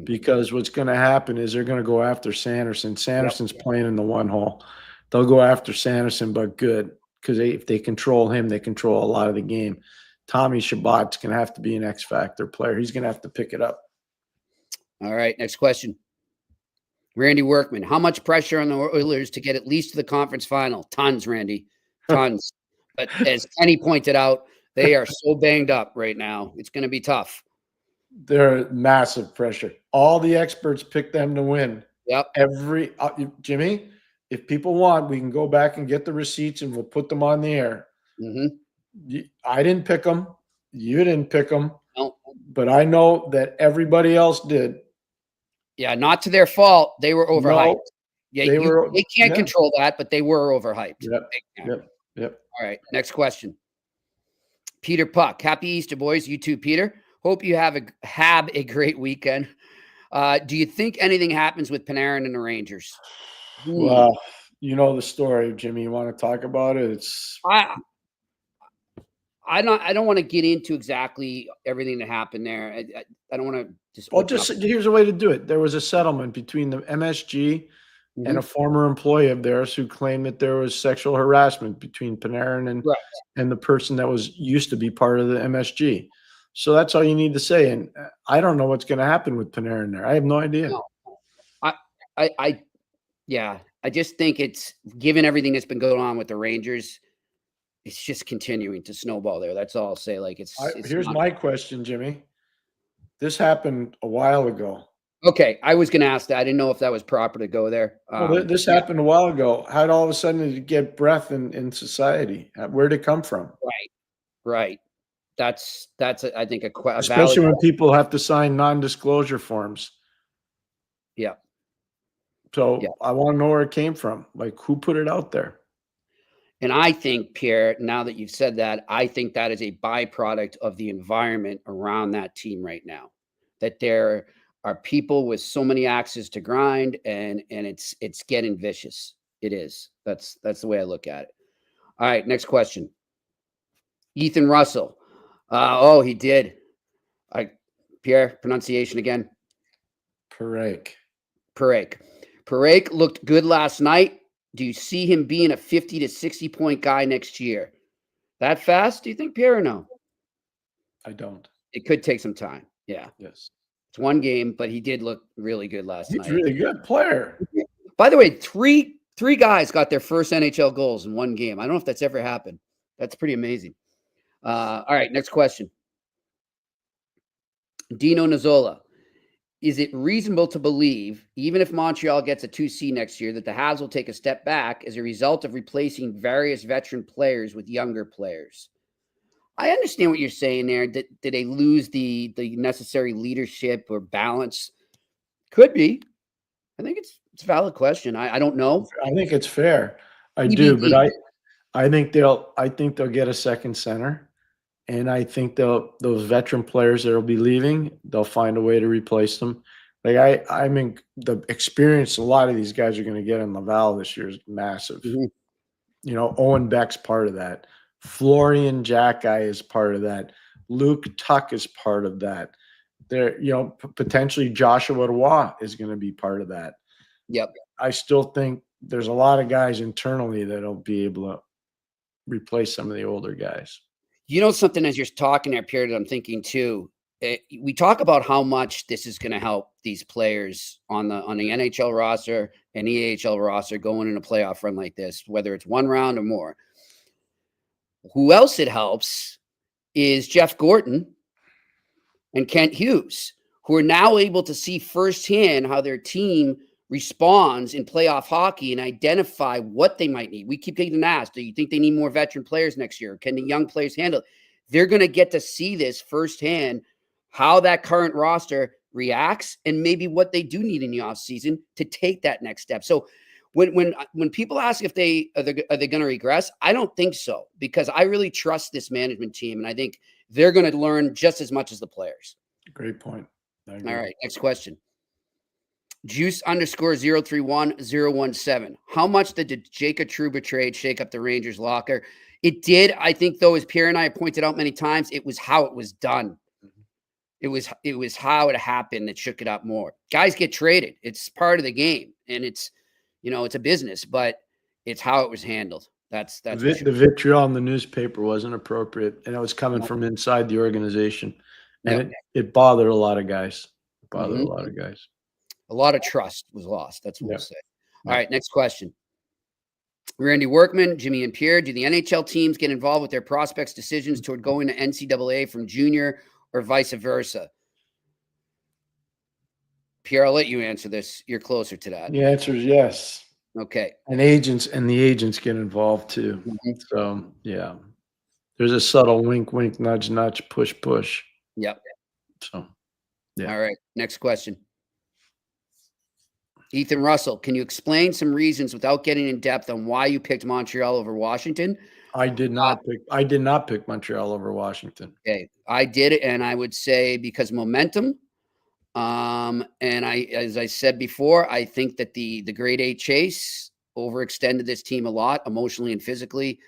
because what's going to happen is they're going to go after Sanderson. Sanderson's playing in the one hole. They'll go after Sanderson, but good because if they control him, they control a lot of the game. Tommy Shabbat's going to have to be an X factor player. He's going to have to pick it up. All right, next question. Randy Workman, how much pressure on the Oilers to get at least to the conference final? Tons, Randy. Tons. But as Kenny pointed out, they are so banged up right now. It's going to be tough. They're massive pressure. All the experts pick them to win. Yep. Jimmy, if people want, we can go back and get the receipts and we'll put them on the air. I didn't pick them. You didn't pick them. No. But I know that everybody else did. Yeah, not to their fault. They were overhyped. No, yeah, they can't control that, but they were overhyped. Yep. All right, next question. Peter Puck. Happy Easter, boys. You too, Peter. Hope you have a great weekend. Do you think anything happens with Panarin and the Rangers? Well, you know the story, Jimmy. You want to talk about it? I don't want to get into exactly everything that happened there. I don't want to just. Well, here's a way to do it. There was a settlement between the MSG and a former employee of theirs who claimed that there was sexual harassment between Panarin and the person that used to be part of the MSG. So that's all you need to say. And I don't know what's going to happen with Panarin there. I have no idea. No. I just think it's given everything that's been going on with the Rangers. It's just continuing to snowball there. That's all I'll say. Like here's my question, Jimmy. This happened a while ago. Okay, I was going to ask that. I didn't know if that was proper to go there. This happened a while ago. How'd all of a sudden it get breath in society? Where'd it come from? Right. That's I think a especially when people have to sign non-disclosure forms. Yeah. So I want to know where it came from. Like who put it out there? And I think, Pierre, now that you've said that, I think that is a byproduct of the environment around that team right now. That there are people with so many axes to grind, and it's getting vicious. It is. That's the way I look at it. All right, next question. Ethan Russell. He did. Pierre, pronunciation again. Parake looked good last night. Do you see him being a 50 to 60 point guy next year? That fast, do you think, Pierre, or no? I don't. It could take some time. Yeah. Yes. It's one game, but he did look really good last night. He's a really good player. By the way, three guys got their first NHL goals in one game. I don't know if that's ever happened. That's pretty amazing. All right, next question. Dino Nozzola. Is it reasonable to believe, even if Montreal gets a 2C next year, that the Habs will take a step back as a result of replacing various veteran players with younger players? I understand what you're saying there. Did they lose the necessary leadership or balance? Could be. I think it's It's a valid question. I don't know. I think it's fair. I do, but I think they'll get a second center, and I think those veteran players that will be leaving, they'll find a way to replace them. Like I mean, the experience a lot of these guys are going to get in Laval this year is massive. Mhm. You know, Owen Beck's part of that. Florian Jackeye is part of that. Luke Tuck is part of that. There, you know, potentially Joshua Roy is going to be part of that. Yep. I still think there's a lot of guys internally that'll be able to replace some of the older guys. You know something, as you're talking there, Pierre, that I'm thinking too. We talk about how much this is going to help these players on the NHL roster and EAHL roster going in a playoff run like this, whether it's one round or more. Who else it helps is Jeff Gorton and Kent Hughes, who are now able to see firsthand how their team responds in playoff hockey and identify what they might need. We keep getting asked, do you think they need more veteran players next year? Can the young players handle it? They're going to get to see this firsthand, how that current roster reacts and maybe what they do need in the offseason to take that next step. So when people ask if are they going to regress, I don't think so, because I really trust this management team, and I think they're going to learn just as much as the players. Great point. All right, next question. Juice_031017. How much did the Jacob Trouba trade shake up the Rangers locker? It did. I think, though, as Pierre and I have pointed out many times, it was how it was done. It was how it happened that shook it up more. Guys get traded. It's part of the game, and it's, you know, it's a business, but it's how it was handled. That's the vitriol in the newspaper wasn't appropriate, and it was coming from inside the organization, and it bothered a lot of guys. It bothered a lot of guys. A lot of trust was lost. That's what we'll say. All right, next question. Randy Workman, Jimmy and Pierre, do the NHL teams get involved with their prospects' decisions toward going to NCAA from junior or vice versa? Pierre, I'll let you answer this. You're closer to that. The answer is yes. Okay. And the agents get involved too. So yeah, there's a subtle wink, wink, nudge, nudge, push, push. Yep. So yeah. All right. Next question. Ethan Russell, can you explain some reasons without getting in depth on why you picked Montreal over Washington? I did not pick Montreal over Washington. Okay. I did it, and I would say because momentum. And as I said before, I think that the grade A chase overextended this team a lot emotionally and physically,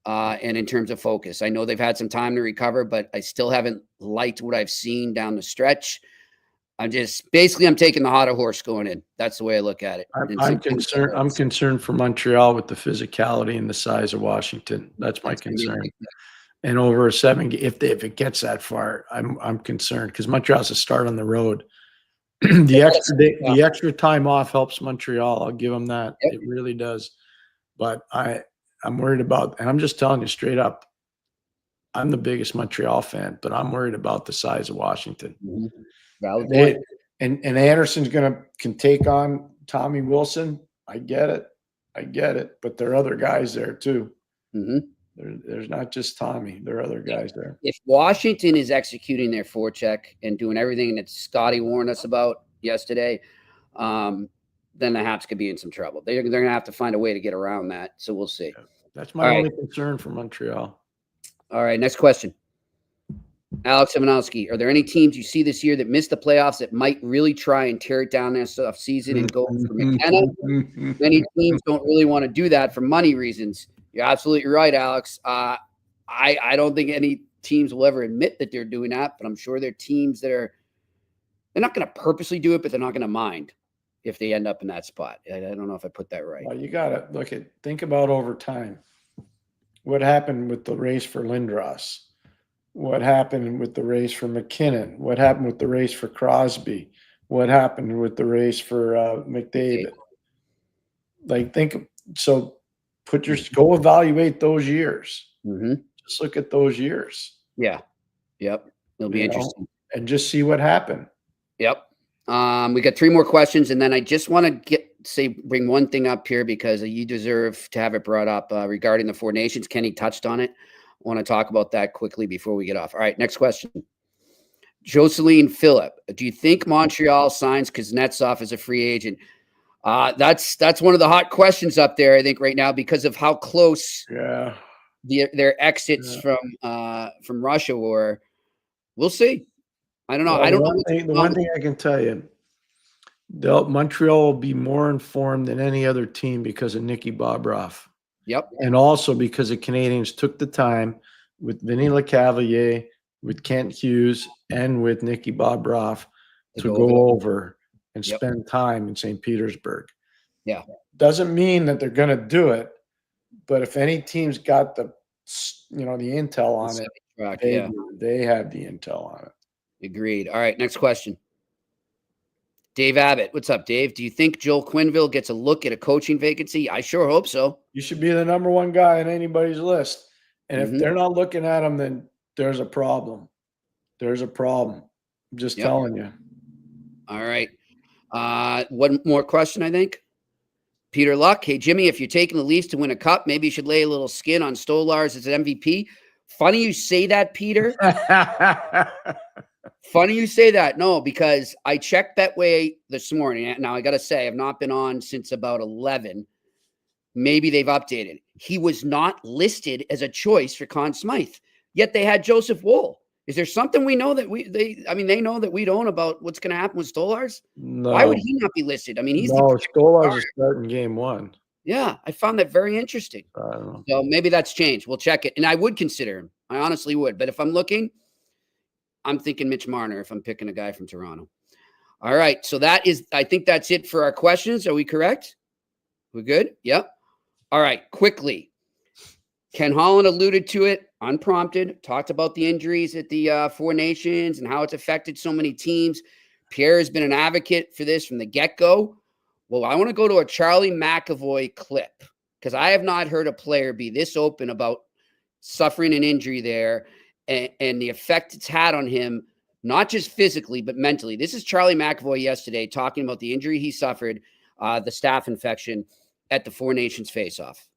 and in terms of focus. I know they've had some time to recover, but I still haven't liked what I've seen down the stretch. I'm taking the hotter horse going in. That's the way I look at it. I'm concerned for Montreal with the physicality and the size of Washington. That's my concern. And over a 7, if it gets that far, I'm concerned because Montreal's a start on the road. The extra time off helps Montreal. I'll give them that. It really does. But I'm worried about, and I'm just telling you straight up, I'm the biggest Montreal fan, but I'm worried about the size of Washington. Valid point. And Anderson's can take on Tommy Wilson. I get it. But there are other guys there too. There's not just Tommy. There are other guys there. If Washington is executing their forecheck and doing everything that Scotty warned us about yesterday, then the Habs could be in some trouble. They're going to have to find a way to get around that. So we'll see. That's my only concern for Montreal. All right, next question. Alex Ivanowski, are there any teams you see this year that missed the playoffs that might really try and tear it down this off season and go for McKenna? Many teams don't really want to do that for money reasons. You're absolutely right, Alex. I don't think any teams will ever admit that they're doing that, but I'm sure there are teams they're not going to purposely do it, but they're not going to mind if they end up in that spot. I don't know if I put that right. Well, you got to think about over time. What happened with the race for Lindros? What happened with the race for McKinnon? What happened with the race for Crosby? What happened with the race for McDavid? Go evaluate those years. Just look at those years. Yeah. Yep. It'll be interesting. And just see what happened. Yep. We got 3 more questions, and then I just want to bring one thing up here because you deserve to have it brought up regarding the 4 nations. Kenny touched on it. I want to talk about that quickly before we get off. All right, next question. Jocelyn Phillip, do you think Montreal signs Kuznetsov as a free agent? That's one of the hot questions up there, I think, right now, because of how close their exits from Russia were. We'll see. I don't know. Well, I don't know. The one thing I can tell you, Montreal will be more informed than any other team because of Nicky Bobroff. Yep. And also because the Canadians took the time with Vinny Lecavalier, with Kent Hughes, and with Nicky Bobroff to go over and spend time in St. Petersburg. Yeah. Doesn't mean that they're going to do it, but if any team's got the intel on it, they have the intel on it. Agreed. All right, next question. Dave Abbott. What's up, Dave? Do you think Joel Quenneville gets a look at a coaching vacancy? I sure hope so. You should be the number one guy on anybody's list. And if they're not looking at him, then there's a problem. There's a problem. I'm just telling you. All right. One more question, I think. Peter Luck. Hey, Jimmy, if you're taking the Leafs to win a cup, maybe you should lay a little skin on Stolarz as an MVP. Funny you say that, Peter. Funny you say that. No, because I checked Betway this morning. Now, I got to say, I've not been on since about 11. Maybe they've updated. He was not listed as a choice for Conn Smythe, yet they had Joseph Woll. Is there something we know that they know that we don't about what's going to happen with Stolarz? No. Why would he not be listed? I mean, he's Stolarz is starting game one. Yeah, I found that very interesting. I don't know. So maybe that's changed. We'll check it. And I would consider him. I honestly would. But if I'm looking, I'm thinking Mitch Marner if I'm picking a guy from Toronto. All right. So I think that's it for our questions. Are we correct? We're good? Yep. All right. Quickly. Ken Holland alluded to it unprompted, talked about the injuries at the Four Nations and how it's affected so many teams. Pierre has been an advocate for this from the get-go. Well, I want to go to a Charlie McAvoy clip because I have not heard a player be this open about suffering an injury there and the effect it's had on him, not just physically, but mentally. This is Charlie McAvoy yesterday talking about the injury he suffered, the staph infection at the Four Nations face-off.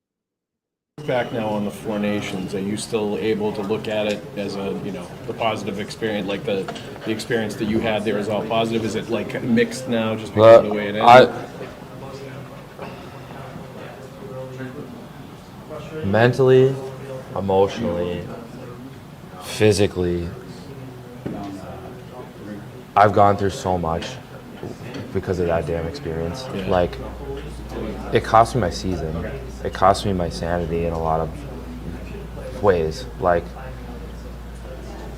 Back now on the Four Nations, are you still able to look at it as the positive experience, like the experience that you had there is all positive? Is it like mixed now just because of the way it ended? Mentally, emotionally, physically, I've gone through so much because of that damn experience. Yeah. Like, it cost me my season. It cost me my sanity in a lot of ways. Like,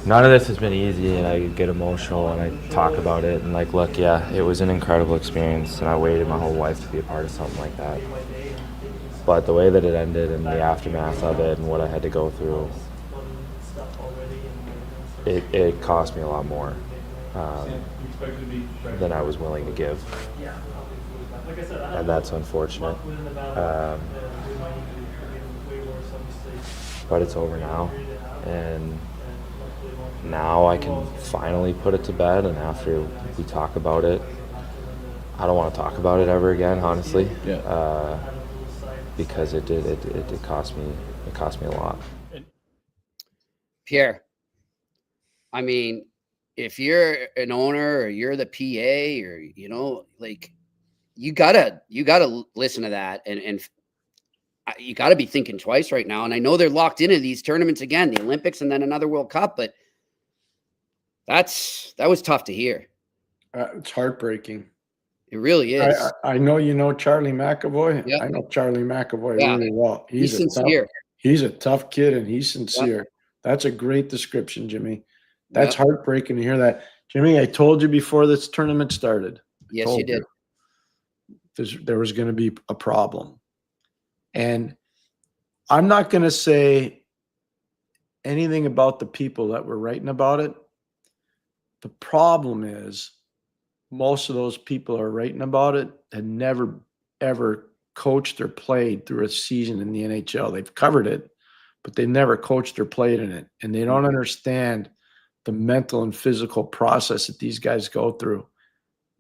none of this has been easy, and I get emotional and I talk about it. And like, look, yeah, it was an incredible experience, and I waited my whole life to be a part of something like that. But the way that it ended and the aftermath of it and what I had to go through, it cost me a lot more than I was willing to give. And that's unfortunate. But it's over now. And now I can finally put it to bed. And after we talk about it, I don't want to talk about it ever again, honestly. Yeah. Because it cost me a lot. Pierre, I mean, if you're an owner or you're the PA or you gotta listen to that and you gotta be thinking twice right now. And I know they're locked into these tournaments again, the Olympics and then another World Cup, but that was tough to hear. It's heartbreaking. It really is. I know you know Charlie McAvoy. Yep. I know Charlie McAvoy really well. He's sincere. He's a tough kid and he's sincere. Yep. That's a great description, Jimmy. That's heartbreaking to hear that. Jimmy, I told you before this tournament started. Yes, you did. There was going to be a problem. And I'm not going to say anything about the people that were writing about it. The problem is most of those people are writing about it had never, ever coached or played through a season in the NHL. They've covered it, but they've never coached or played in it. And they don't understand the mental and physical process that these guys go through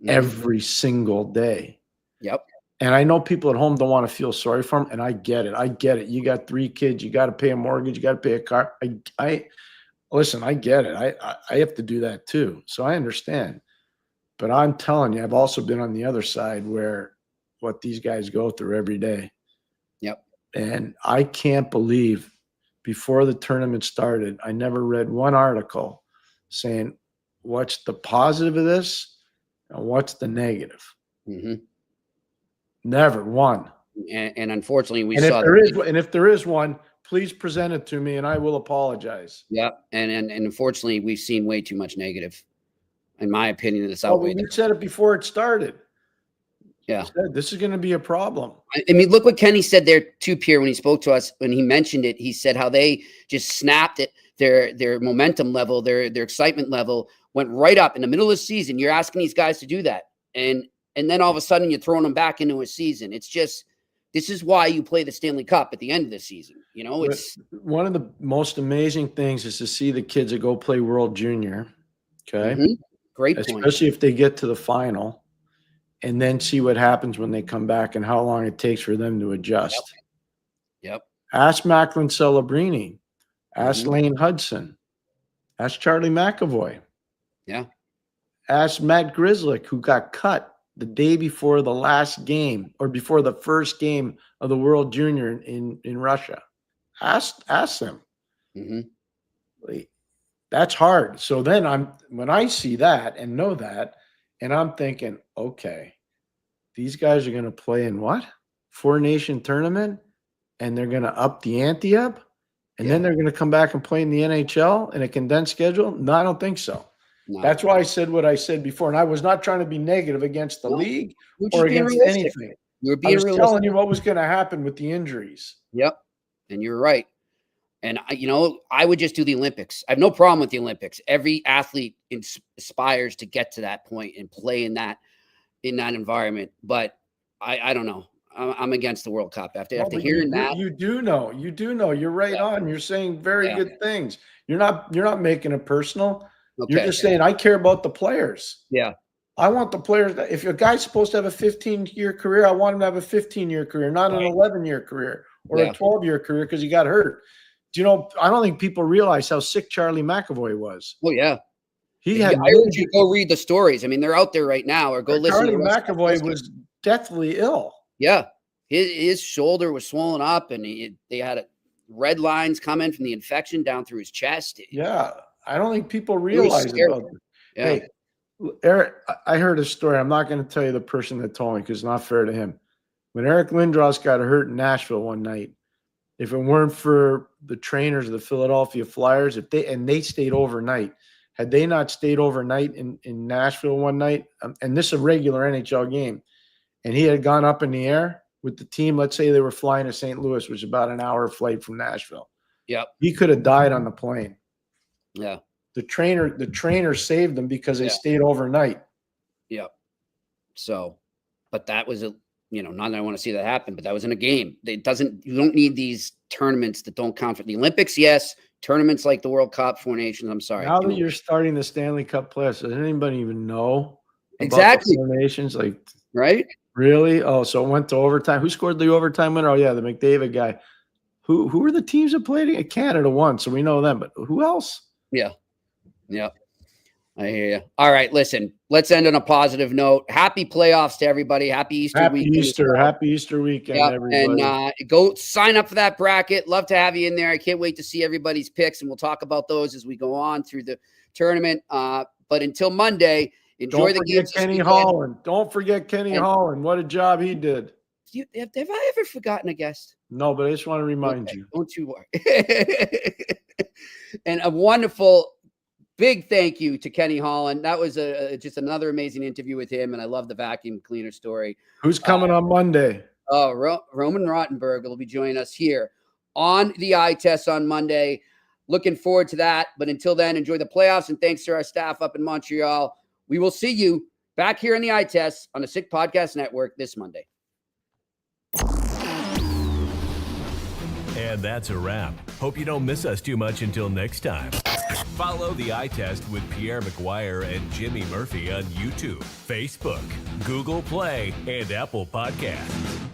every single day. Yep. And I know people at home don't want to feel sorry for them, and I get it. You got 3 kids. You got to pay a mortgage. You got to pay a car. Listen, I get it. I have to do that too. So I understand. But I'm telling you, I've also been on the other side where what these guys go through every day. Yep. And I can't believe before the tournament started, I never read one article saying what's the positive of this and what's the negative. Mm-hmm. Never one. And unfortunately, we And saw if there is one, please present it to me and I will apologize. Yeah. And unfortunately, we've seen way too much negative. In my opinion, it's Oh, outweighed. we said it before it started. Yeah. Said, this is going to be a problem. I mean, look what Kenny said there too, Pierre, when he spoke to us, when he mentioned it. He said how they just snapped it, their momentum level, their excitement level went right up in the middle of the season. You're asking these guys to do that. And then all of a sudden you're throwing them back into a season. It's just, this is why you play the Stanley Cup at the end of the season. You know, it's one of the most amazing things is to see the kids that go play World Junior. Okay. Mm-hmm. Great point. Especially if they get to the final and then see what happens when they come back and how long it takes for them to adjust. Yep. Ask Macklin Celebrini. Ask Lane Hudson. Ask Charlie McAvoy. Yeah. Ask Matt Grzelcyk, who got cut the day before the last game or before the first game of the World Junior in Russia. Ask them. Mm-hmm. That's hard. So then when I see that and know that, and I'm thinking, okay, these guys are going to play in what? 4-nation tournament, and they're going to up the ante up, and then they're going to come back and play in the NHL in a condensed schedule? No, I don't think so. No. That's why I said what I said before, and I was not trying to be negative against the league or against anything. You were being I was telling you what was going to happen with the injuries. Yep, and you're right. And, you know, I would just do the Olympics. I have no problem with the Olympics. Every athlete aspires to get to that point and play in that environment. But I don't know. I'm against the World Cup. After hearing that. You do know. You're right on. You're saying very good things. You're not making it personal. Okay. You're just saying, I care about the players. Yeah. I want the players that if a guy's supposed to have a 15-year career, I want him to have a 15-year career, not an 11-year career or a 12-year career because he got hurt. Do you know, I don't think people realize how sick Charlie McAvoy was. Oh, yeah. I urge you to go read the stories. I mean, they're out there right now, or go listen. Charlie McAvoy was deathly ill. Yeah. His shoulder was swollen up, and they had red lines coming from the infection down through his chest. Yeah. I don't think people realize about it. Yeah. Hey, Eric, I heard a story. I'm not going to tell you the person that told me because it's not fair to him. When Eric Lindros got hurt in Nashville one night, if it weren't for the trainers of the Philadelphia Flyers, they stayed overnight, had they not stayed overnight in Nashville one night, and this is a regular NHL game, and he had gone up in the air with the team, let's say they were flying to St. Louis, which is about an hour flight from Nashville. Yep. He could have died on the plane. Yeah. The trainer saved them because they stayed overnight. Yep. So, but that was not that I want to see that happen, but that was in a game. You don't need these tournaments that don't count for the Olympics. Yes. Tournaments like the World Cup, 4 nations. I'm sorry. Now that you're starting the Stanley Cup playoffs, does anybody even know exactly about the 4 nations? Like, right? Really? Oh, so it went to overtime. Who scored the overtime winner? Oh, yeah, the McDavid guy. Who were the teams that played? Canada won, so we know them. But who else? Yeah. Yep. I hear you. All right, listen, let's end on a positive note. Happy playoffs to everybody. Happy Easter weekend. Happy Easter weekend, everybody. And go sign up for that bracket. Love to have you in there. I can't wait to see everybody's picks, and we'll talk about those as we go on through the tournament. But until Monday, enjoy the games. Don't forget Kenny Holland. What a job he did. Have I ever forgotten a guest? No, but I just want to remind you. Don't you worry. And a wonderful big thank you to Kenny Holland. That was just another amazing interview with him, and I love the vacuum cleaner story. Who's coming on Monday? Roman Rottenberg will be joining us here on the eye test on Monday. Looking forward to that. But until then, enjoy the playoffs, and thanks to our staff up in Montreal. We will see you back here in the eye test on the Sick Podcast Network this Monday. And that's a wrap. Hope you don't miss us too much until next time. Follow the Eye Test with Pierre McGuire and Jimmy Murphy on YouTube, Facebook, Google Play, and Apple Podcasts.